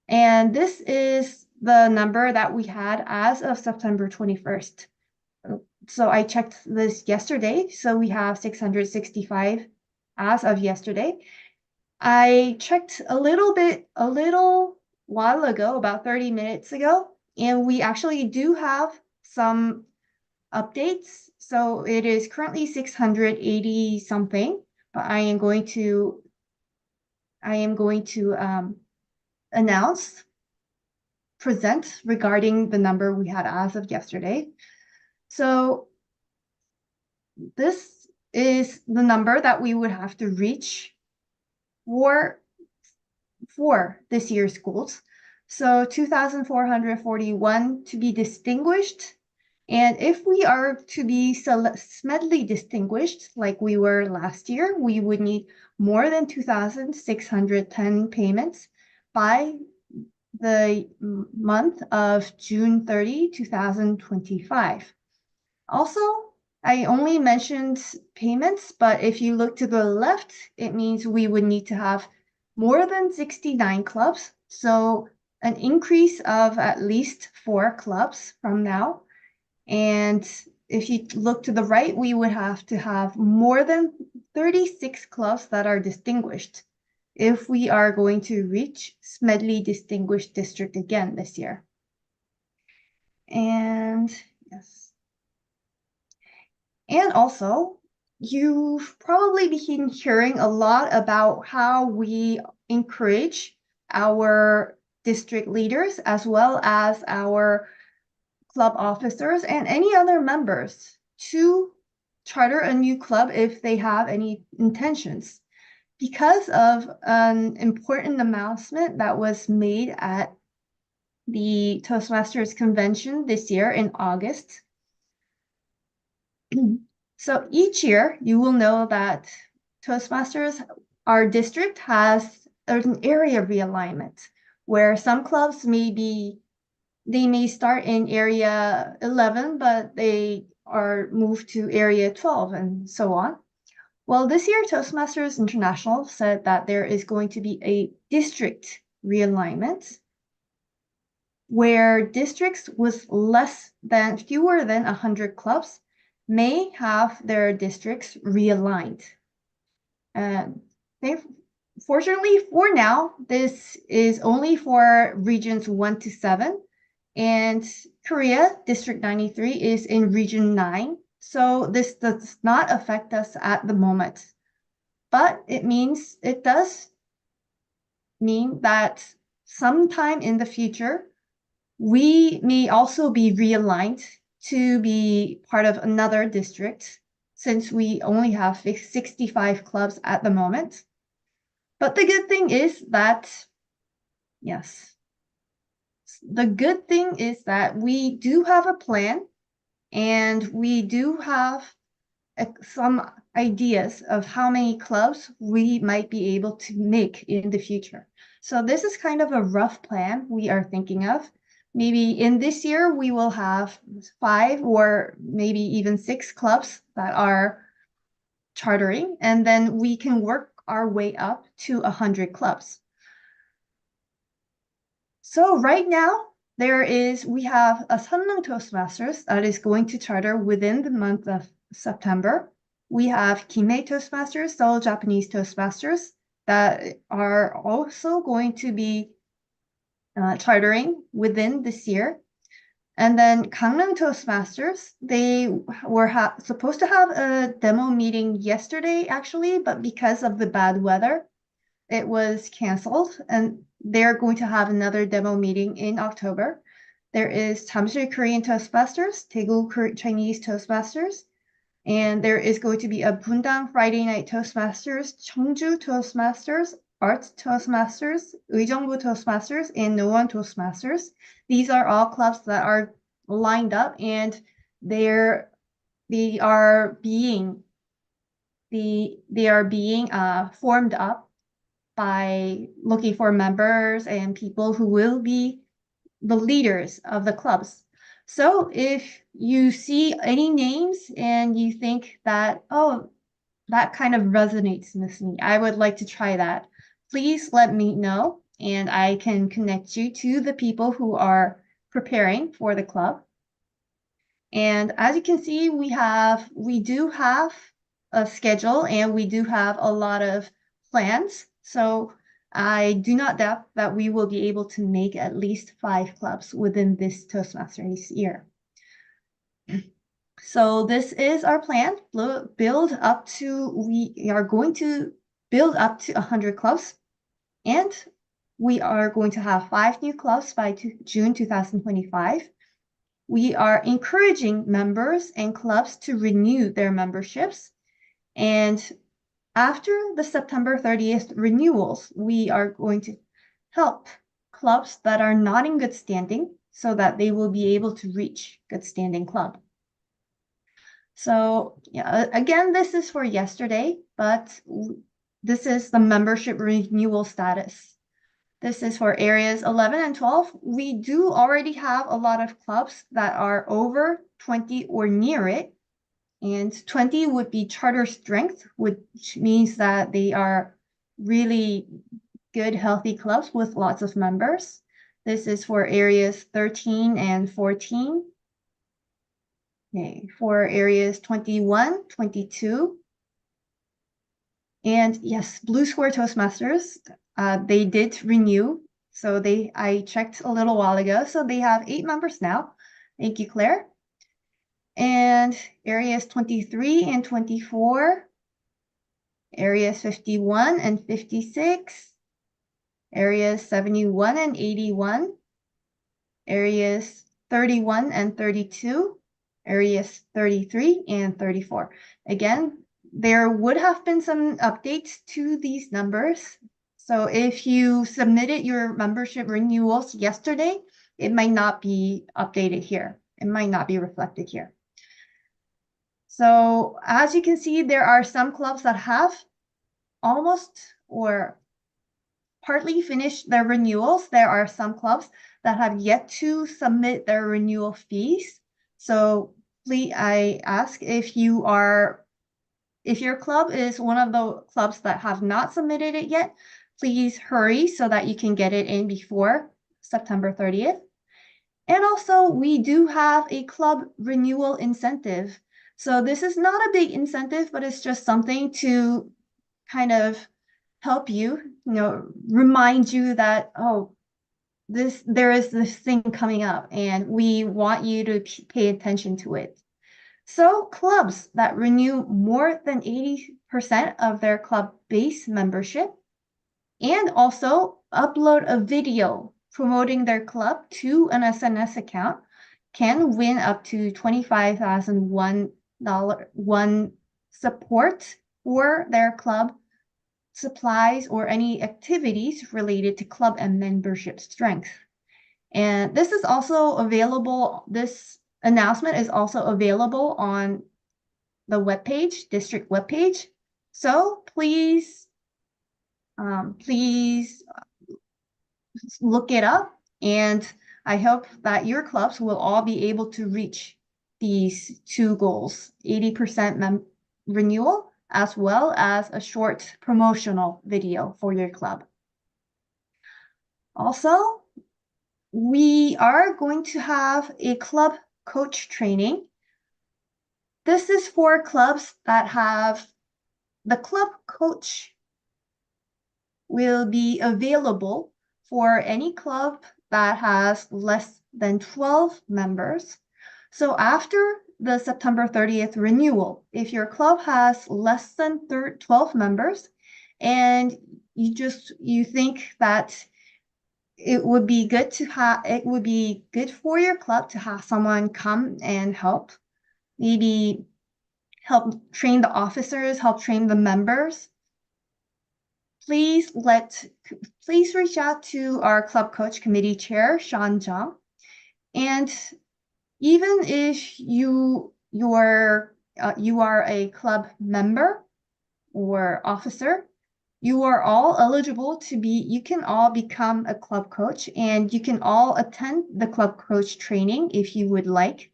And this is the number that we had as of September 21st. So I checked this yesterday. So we have 665 as of yesterday. I checked a little while ago, about 30 minutes ago, and we actually do have some updates. So it is currently 680 something, but I am going to announce present regarding the number we had as of yesterday. So this is the number that we would have to reach for this year's schools. So 2,441 to be distinguished. And if we are to be SMEDLY distinguished like we were last year, we would need more than 2,610 payments by the month of June 30, 2025. Also, I only mentioned payments, but if you look to the left, it means we would need to have more than 69 clubs. So an increase of at least 4 clubs from now. And if you look to the right, we would have to have more than 36 clubs that are distinguished if we are going to reach SMEDLY Distinguished District again this year. And yes. And also, you've probably been hearing a lot about how we encourage our district leaders as well as our club officers and any other members to charter a new club if they have any intentions. Because of an important announcement that was made at the Toastmasters convention this year in August. So each year you will know that Toastmasters, our district has an area realignment where some clubs they may start in area 11, but they are moved to area 12 and so on. Well, this year Toastmasters International said that there is going to be a district realignment where districts with fewer than 100 clubs may have their districts realigned. Fortunately, for now, this is only for regions 1 to 7, and Korea District 93 is in region 9. So this does not affect us at the moment, but it does mean that sometime in the future, we may also be realigned to be part of another district since we only have 65 clubs at the moment. But the good thing is that, yes, the good thing is that we do have a plan and we do have some ideas of how many clubs we might be able to make in the future. So this is kind of a rough plan we are thinking of. Maybe in this year, we will have 5 or maybe even 6 clubs that are chartering, and then we can work our way up to 100 clubs. So right now, we have a Sunmung Toastmasters that is going to charter within the month of September. We have Kimei Toastmasters, Seoul Japanese Toastmasters that are also going to be chartering within this year. And then Gangneung Toastmasters, they were supposed to have a demo meeting yesterday, actually, but because of the bad weather, it was canceled. And they're going to have another demo meeting in October. There is Jamsil Korean Toastmasters, Daegu Chinese Toastmasters, and there is going to be a Bundang Friday Night Toastmasters, Cheongju Toastmasters, Arts Toastmasters, Uijeongbu Toastmasters, and Nowon Toastmasters. These are all clubs that are lined up, and they are being formed up by looking for members and people who will be the leaders of the clubs. So if you see any names and you think that, oh, that kind of resonates with me, I would like to try that, please let me know and I can connect you to the people who are preparing for the club. And as you can see, we do have a schedule and we do have a lot of plans. So I do not doubt that we will be able to make at least 5 clubs within this Toastmasters year. So this is our plan. We are going to build up to 100 clubs. And we are going to have 5 new clubs by June 2025. We are encouraging members and clubs to renew their memberships. And after the September 30th renewals, we are going to help clubs that are not in good standing so that they will be able to reach good standing club. So yeah, again, this is for yesterday, but this is the membership renewal status. This is for areas 11 and 12. We do already have a lot of clubs that are over 20 or near it. And 20 would be charter strength, which means that they are really good, healthy clubs with lots of members. This is for areas 13 and 14. Okay, for areas 21, 22. And yes, Blue Square Toastmasters, they did renew. So I checked a little while ago. So they have 8 members now. Thank you, Claire. And areas 23 and 24, areas 51 and 56, areas 71 and 81, areas 31 and 32, areas 33 and 34. Again, there would have been some updates to these numbers. So if you submitted your membership renewals yesterday, it might not be updated here. It might not be reflected here. So as you can see, there are some clubs that have almost or partly finished their renewals. There are some clubs that have yet to submit their renewal fees. So please, I ask if your club is one of the clubs that have not submitted it yet, please hurry so that you can get it in before September 30th. And also, we do have a club renewal incentive. So this is not a big incentive, but it's just something to kind of help you, remind you that, oh, there is this thing coming up and we want you to pay attention to it. So clubs that renew more than 80% of their club base membership and also upload a video promoting their club to an SNS account can win up to $25,001 support for their club supplies or any activities related to club and membership strength. And this is also available, this announcement is also available on the webpage, district webpage. So please look it up, and I hope that your clubs will all be able to reach these 2 goals, 80% renewal, as well as a short promotional video for your club. Also, we are going to have a club coach training. This is for clubs that have the club coach will be available for any club that has less than 12 members. So after the September 30th renewal, if your club has less than 12 members and you think that it would be good for your club to have someone come and help, maybe help train the officers, help train the members, please reach out to our club coach committee chair, Sean Jung. And even if you are a club member or officer, you are all eligible you can all become a club coach, and you can all attend the club coach training if you would like.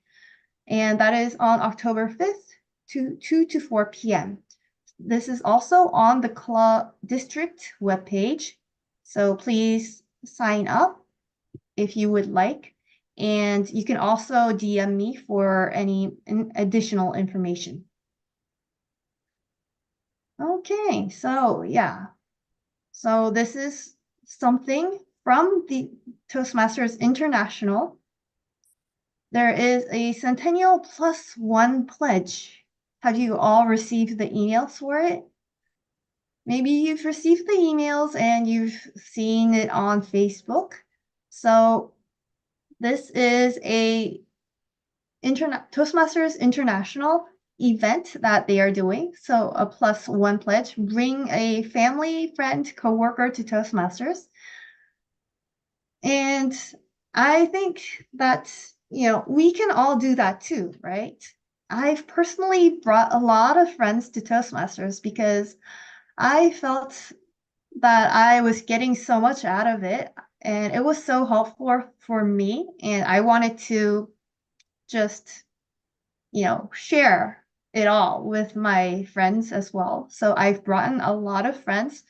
And that is on October 5th, 2 to 4 p.m. This is also on the club district webpage. So please sign up if you would like. And you can also DM me for any additional information. Okay, so yeah. So this is something from the Toastmasters International. There is a Centennial +1 pledge. Have you all received the emails for it? maybe you've received the emails and you've seen it on Facebook. So this is a Toastmasters International event that they are doing. So a +1 pledge, bring a family, friend, coworker to Toastmasters. And I think that, we can all do that too, right? I've personally brought a lot of friends to Toastmasters because I felt that I was getting so much out of it and it was so helpful for me. And I wanted to just, share it all with my friends as well. So I've brought in a lot of friends.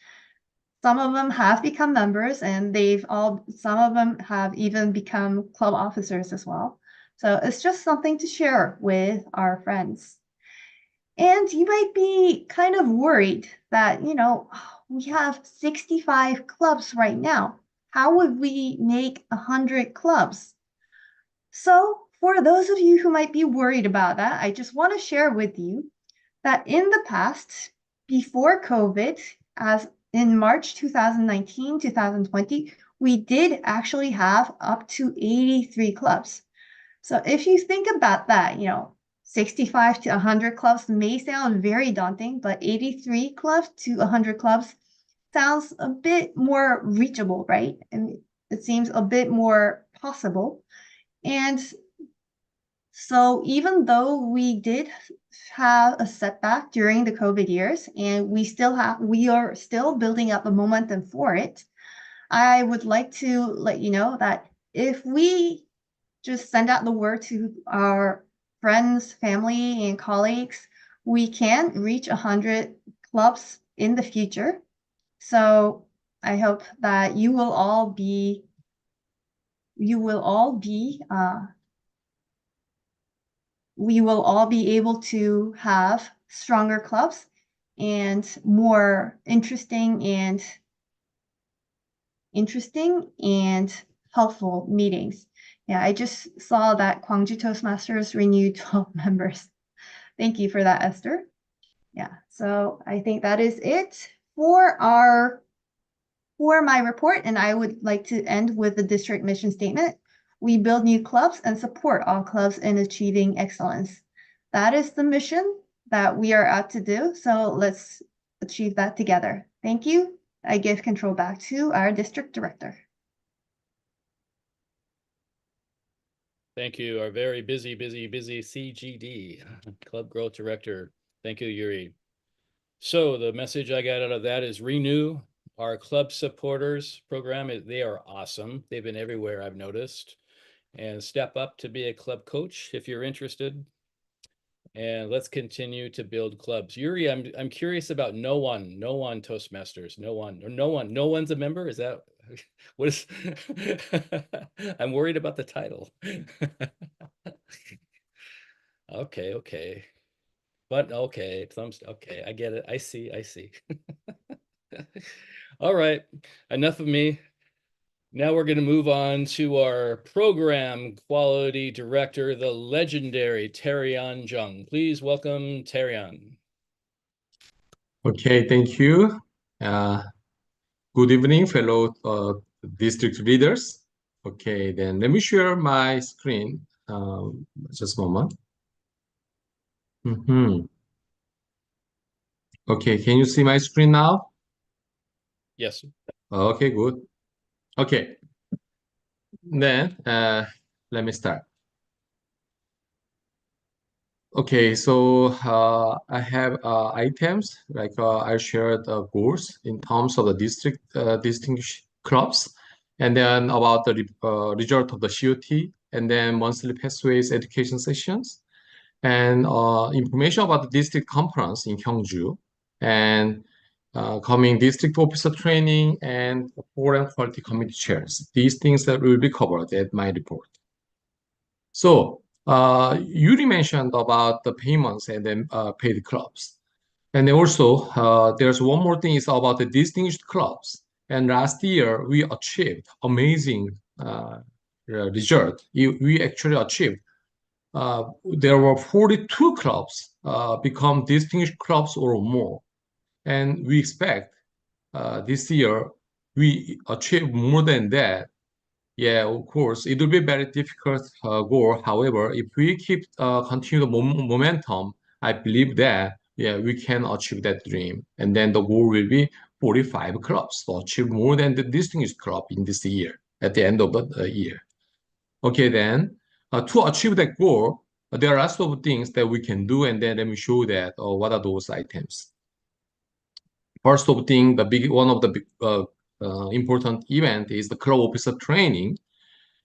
Some of them have become members and some of them have even become club officers as well. So it's just something to share with our friends. And you might be kind of worried that, we have 65 clubs right now. How would we make 100 clubs? So for those of you who might be worried about that, I just want to share with you that in the past, before COVID, as in March 2019, 2020, we did actually have up to 83 clubs. So if you think about that, 65 to 100 clubs may sound very daunting, but 83 clubs to 100 clubs sounds a bit more reachable, right? And it seems a bit more possible. And so even though we did have a setback during the COVID years and we are still building up a momentum for it, I would like to let you know that if we just send out the word to our friends, family, and colleagues, we can reach 100 clubs in the future. So I hope that we will all be able to have stronger clubs and more interesting and helpful meetings. Yeah, I just saw that Gwangju Toastmasters renewed 12 members. Thank you for that, Esther. Yeah, so I think that is it for my report, and I would like to end with the district mission statement. We build new clubs and support all clubs in achieving excellence. That is the mission that we are out to do, so let's achieve that together. Thank you. I give control back to our district director.
Thank you, our very busy CGD, Club Growth Director. Thank you, Yuri. So the message I got out of that is renew our club supporters program. They are awesome. They've been everywhere, I've noticed. And step up to be a club coach if you're interested. And let's continue to build clubs. Yuri, I'm curious about no one Toastmasters, no one's a member. Is that what is? I'm worried about the title. Okay. But okay, okay, I get it. I see. All right, enough of me. Now we're going to move on to our program quality director, the legendary Tae-Yeon Jung. Please welcome Tae-Yeon.
Okay, thank you. Good evening, fellow district leaders. Okay, then let me share my screen. Just a moment. Okay, can you see my screen now?
Yes.
Okay, good. Okay, then let me start. Okay, so I have items like I shared goals in terms of the district distinguished clubs, and then about the result of the COT, and then monthly pathways education sessions, and information about the district conference in Gyeongju, and coming district officer training and program quality committee chairs. These things that will be covered at my report. So Yuri mentioned about the payments and then paid clubs. And also there's one more thing is about the distinguished clubs. And last year we achieved amazing result. We actually achieved there were 42 clubs become distinguished clubs or more. And we expect this year we achieve more than that. Yeah, of course, it will be very difficult goal. However, if we keep continue the momentum, I believe that yeah, we can achieve that dream. And then the goal will be 45 clubs to achieve more than the distinguished club in this year at the end of the year. Okay, then to achieve that goal, there are lots of things that we can do, and then let me show that what are those items. First of thing, one of the big important event is the club officer training.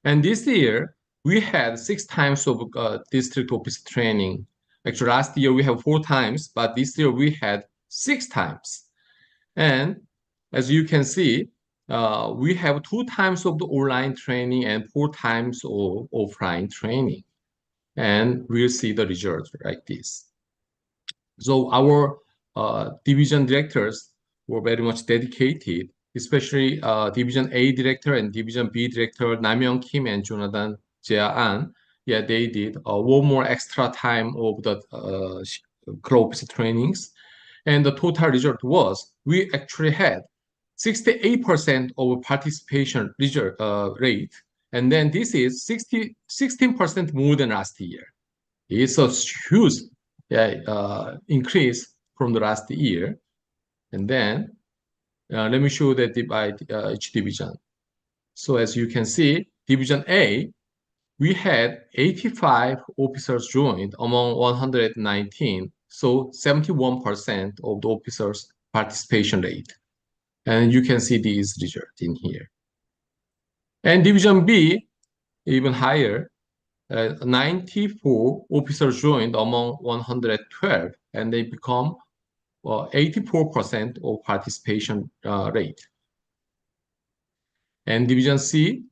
And this year, we had 6 times of district officer training. Actually, last year we have 4 times, but this year we had 6 times. And as you can see, we have 2 times of the online training and 4 times of offline training. And we'll see the results like this. So our division directors were very much dedicated, especially Division A director and Division B director, Nam-Young Kim and Jonathan Jia-an. Yeah, they did one more extra time of the club officer trainings. And the total result was we actually had 68% of participation rate. And then this is 16% more than last year. It's a huge increase from the last year. And then let me show that by each division. So as you can see, Division A, we had 85 officers joined among 119. So 71% of the officers' participation rate. And you can see these results in here. And Division B, even higher, 94 officers joined among 112, and they become 84% of participation rate. And Division C,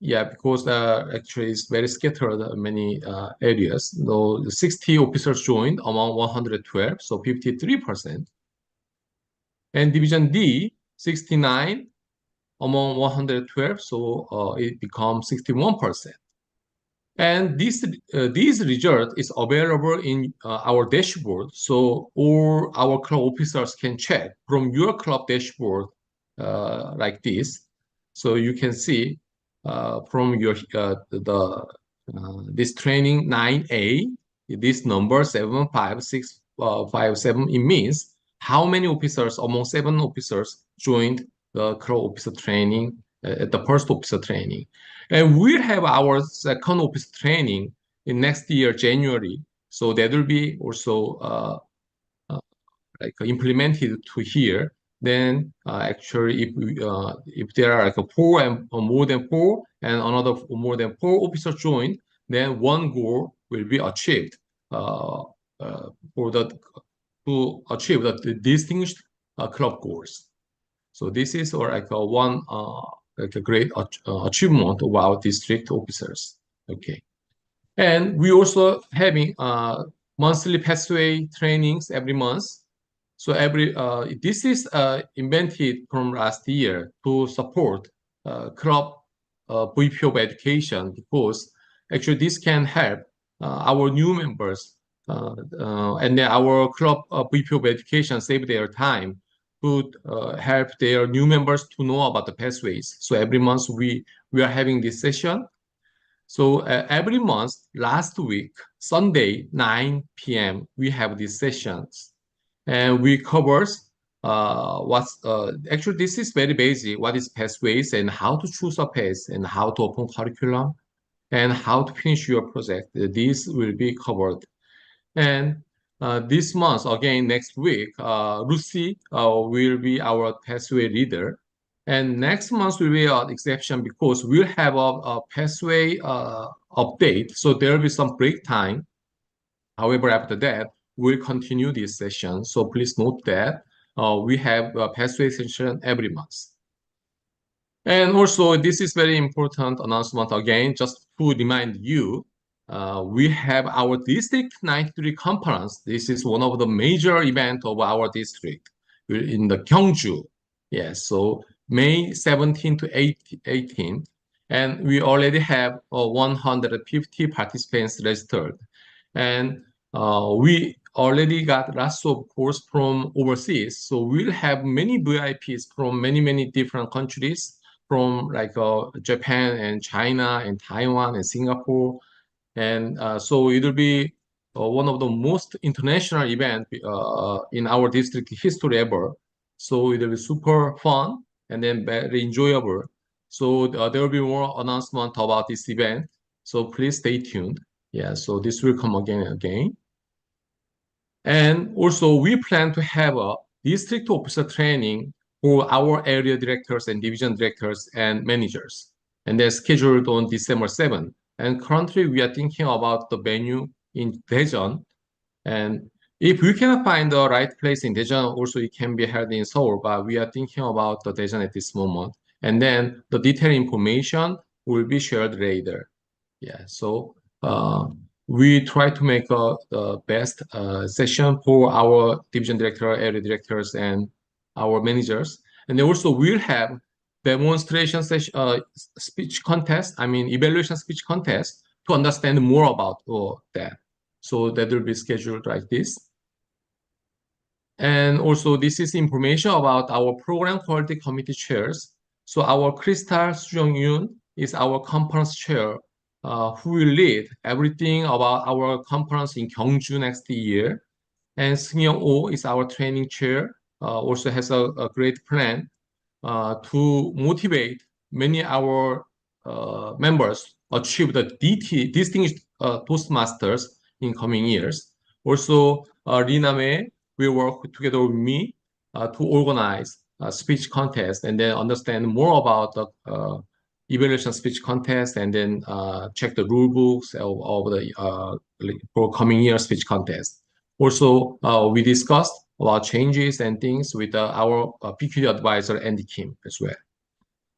yeah, because actually it's very scattered many areas. Though 60 officers joined among 112, so 53%. And Division D, 69 among 112, so it becomes 61%. And these results is available in our dashboard, so all our club officers can check from your club dashboard like this. So you can see from your this training 9A, this number 75657, it means how many officers among 7 officers joined the club officer training at the first officer training. And we'll have our second officer training in next year, January. So that will be also like implemented to here. Then actually, if there are like 4 and more than 4 and another more than 4 officers joined, then one goal will be achieved to achieve the distinguished club goals. So this is like one like a great achievement of our district officers. Okay, and we also having monthly pathway trainings every month. So this is invented from last year to support club VPO education, because actually this can help our new members and then our club VPO education save their time to help their new members to know about the pathways. So every month we are having this session. So every month, last week, Sunday, 9 p.m., we have these sessions. And we covers actually this is very basic, what is pathways and how to choose a path and how to open curriculum and how to finish your project. These will be covered. And this month, again, next week, Lucy will be our pathway leader. And next month will be an exception because we'll have a pathway update. So there will be some break time. However, after that, we'll continue this session. So please note that we have a pathway session every month. And also, this is very important announcement again, just to remind you, we have our District 93 conference. This is one of the major events of our district in the Gyeongju. Yes, so May 17 to 18. And we already have 150 participants registered. And we already got lots of calls from overseas. So we'll have many VIPs from many different countries, from like Japan and China and Taiwan and Singapore. And so it'll be one of the most international event in our district history ever. So it'll be super fun and then very enjoyable. So there will be more announcement about this event. So please stay tuned. Yeah, so this will come again and again. And also we plan to have a district officer training for our area directors and division directors and managers. And they're scheduled on December 7th. And currently we are thinking about the venue in Daejeon. And if we cannot find the right place in Daejeon, also it can be held in Seoul, but we are thinking about the Daejeon at this moment. And then the detailed information will be shared later. Yeah, so we try to make the best session for our division director, area directors, and our managers. And then also we'll have demonstration session, speech contest, evaluation speech contest to understand more about that. So that will be scheduled like this. And also this is information about our program quality committee chairs. So our Crystal Sujong-yoon is our conference chair, who will lead everything about our conference in Gyeongju next year. And Seung-young Oh is our training chair, also has a great plan to motivate many our members achieve the distinguished Toastmasters in coming years. Also, Rina May will work together with me to organize a speech contest and then understand more about the evaluation speech contest and then check the rule books of the for coming year speech contest. Also, we discussed about changes and things with our PQD advisor, Andy Kim, as well.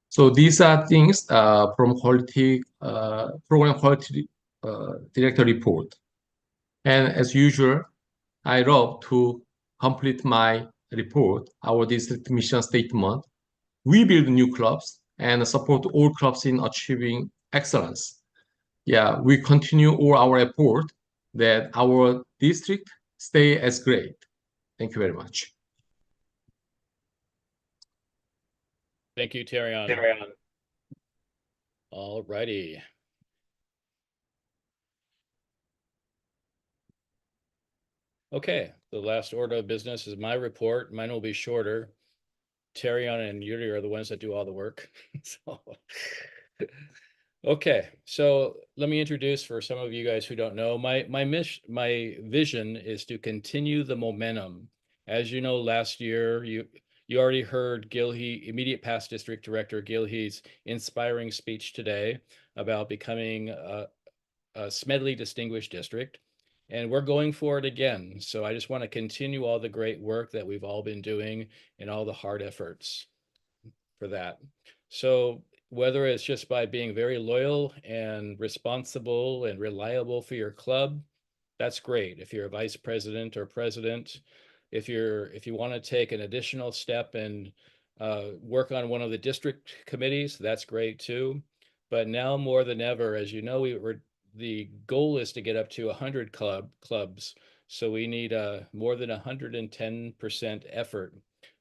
So these are things from quality program quality director report. And as usual, I love to complete my report, our district mission statement. We build new clubs and support all clubs in achieving excellence. Yeah, we continue all our effort that our district stay as great. Thank you very much.
Thank you, Tae-yeon. All righty. Okay, the last order of business is my report. Mine will be shorter. Tae-yeon and Yuri are the ones that do all the work. Okay, so let me introduce, for some of you guys who don't know, my vision is to continue the momentum. As you know, last year you already heard Gil Hee, immediate past district director Gil Hee's inspiring speech today about becoming a Smedley Distinguished District. And we're going for it again. So I just want to continue all the great work that we've all been doing and all the hard efforts for that. So whether it's just by being very loyal and responsible and reliable for your club, that's great. If you're a vice president or president, if you want to take an additional step and work on one of the district committees, that's great too. But now more than ever, as you know, the goal is to get up to 100 clubs. So we need more than 110% effort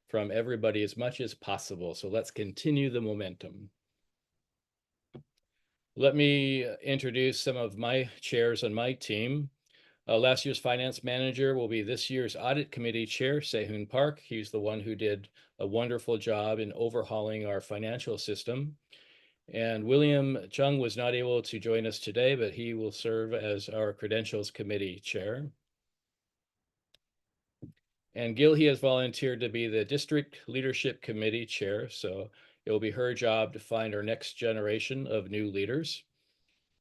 from everybody as much as possible. So let's continue the momentum. Let me introduce some of my chairs on my team. Last year's finance manager will be this year's audit committee chair, Sehun Park. He's the one who did a wonderful job in overhauling our financial system. And William Chung was not able to join us today, but he will serve as our credentials committee chair. And Gil Hee has volunteered to be the district leadership committee chair. So it will be her job to find our next generation of new leaders.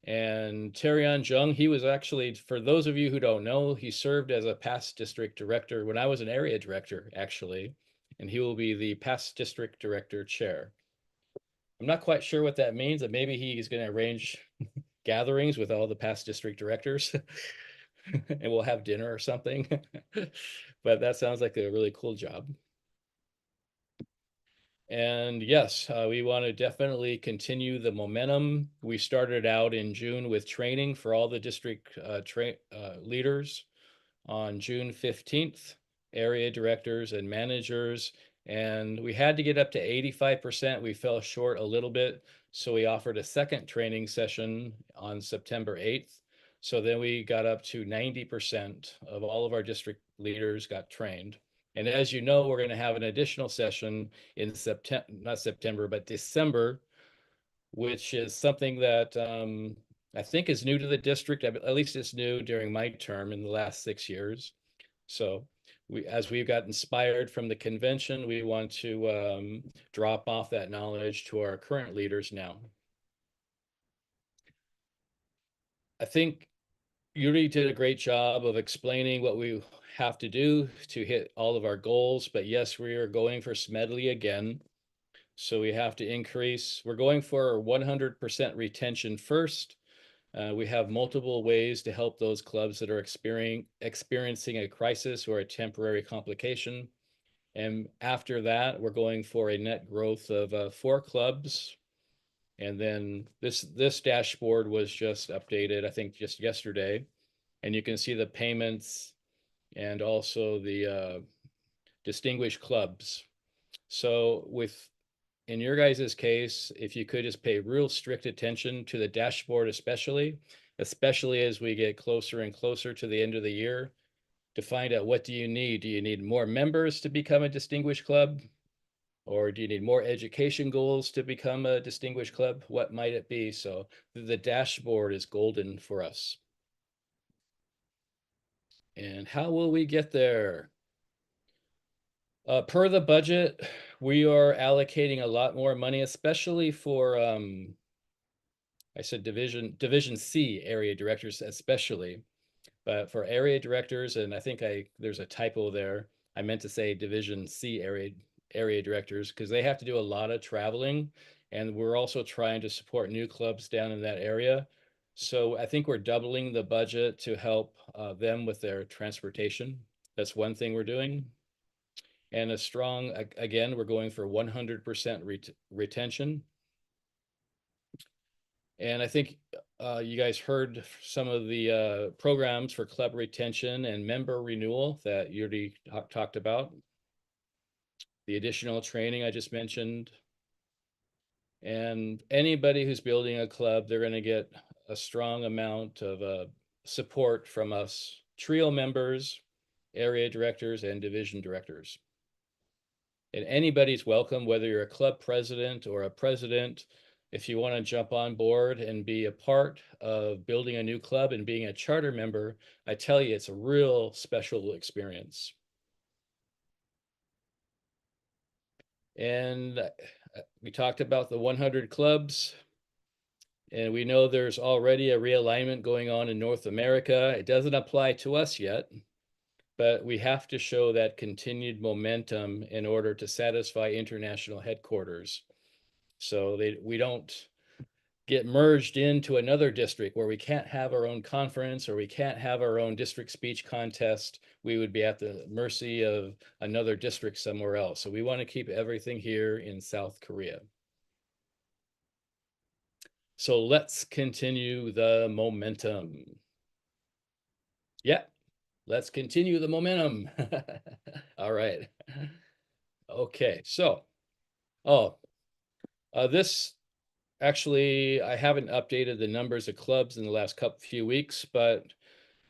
And Tae-yeon Jung, he was actually, for those of you who don't know, he served as a past district director when I was an area director, actually, and he will be the past district director chair. I'm not quite sure what that means, and maybe he's going to arrange gatherings with all the past district directors and we'll have dinner or something. But that sounds like a really cool job. And yes, we want to definitely continue the momentum. We started out in June with training for all the district leaders on June 15th, area directors and managers, and we had to get up to 85%. We fell short a little bit, so we offered a second training session on September 8th. So then we got up to 90% of all of our district leaders got trained. And as you know, we're going to have an additional session in September, not September, but December, which is something that I think is new to the district. At least it's new during my term in the last 6 years. So as we've got inspired from the convention, we want to drop off that knowledge to our current leaders now. I think Yuri did a great job of explaining what we have to do to hit all of our goals, but yes, we are going for Smedley again. So we have to increase, we're going for 100% retention first. We have multiple ways to help those clubs that are experiencing a crisis or a temporary complication. And after that, we're going for a net growth of 4 clubs. And then this dashboard was just updated, I think just yesterday. And you can see the payments and also the distinguished clubs. So in your guys' case, if you could just pay real strict attention to the dashboard, especially as we get closer and closer to the end of the year, to find out what do you need? Do you need more members to become a distinguished club? Or do you need more education goals to become a distinguished club? What might it be? So the dashboard is golden for us. And how will we get there? Per the budget, we are allocating a lot more money, especially for, I said Division C area directors, especially. But for area directors, and I think there's a typo there. I meant to say Division C area directors, because they have to do a lot of traveling. And we're also trying to support new clubs down in that area. So I think we're doubling the budget to help them with their transportation. That's one thing we're doing. And again, we're going for 100% retention. And I think you guys heard some of the programs for club retention and member renewal that Yuri talked about. The additional training I just mentioned. And anybody who's building a club, they're going to get a strong amount of support from us, trio members, area directors, and division directors. And anybody's welcome, whether you're a club president or a president. If you want to jump on board and be a part of building a new club and being a charter member, I tell you, it's a real special experience. And we talked about the 100 clubs, and we know there's already a realignment going on in North America. It doesn't apply to us yet, but we have to show that continued momentum in order to satisfy international headquarters. So we don't get merged into another district where we can't have our own conference or we can't have our own district speech contest. We would be at the mercy of another district somewhere else. So we want to keep everything here in South Korea. So let's continue the momentum. Yeah, let's continue the momentum. All right. Okay, so, this actually, I haven't updated the numbers of clubs in the last few weeks, but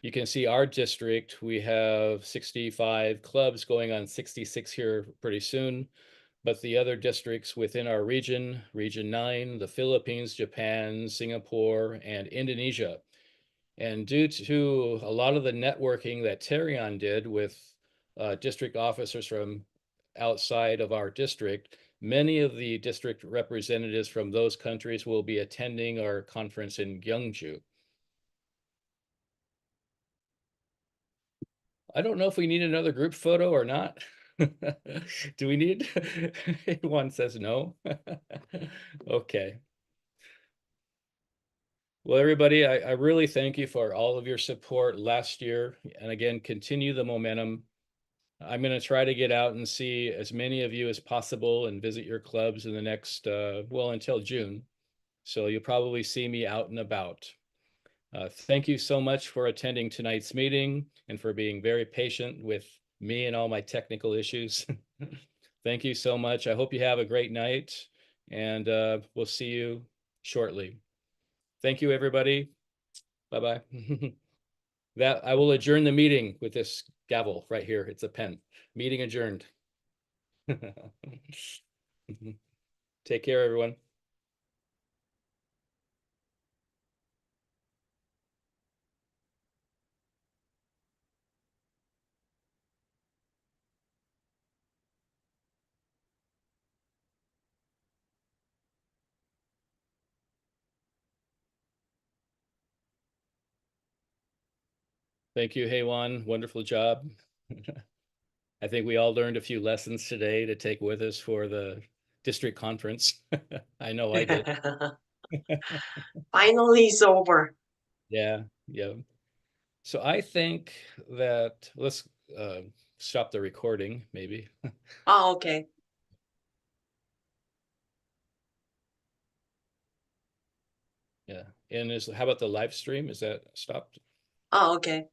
you can see our district, we have 65 clubs going on 66 here pretty soon. But the other districts within our region, Region 9, the Philippines, Japan, Singapore, and Indonesia. And due to a lot of the networking that Terion did with district officers from outside of our district, many of the district representatives from those countries will be attending our conference in Gyeongju. I don't know if we need another group photo or not. Do we need? One says no. Okay. Well, everybody, I really thank you for all of your support last year. And again, continue the momentum. I'm going to try to get out and see as many of you as possible and visit your clubs in the next, well, until June. So you'll probably see me out and about. Thank you so much for attending tonight's meeting and for being very patient with me and all my technical issues. Thank you so much. I hope you have a great night, and we'll see you shortly. Thank you, everybody. Bye-bye. That I will adjourn the meeting with this gavel right here. It's a pen. Meeting adjourned. Take care, everyone. Thank you, Heywan. Wonderful job. I think we all learned a few lessons today to take with us for the district conference. I know I did.
Finally, it's over.
Yeah, yeah. So I think that let's stop the recording, maybe.
Oh, okay.
Yeah. And how about the live stream? Is that stopped?
Oh, okay.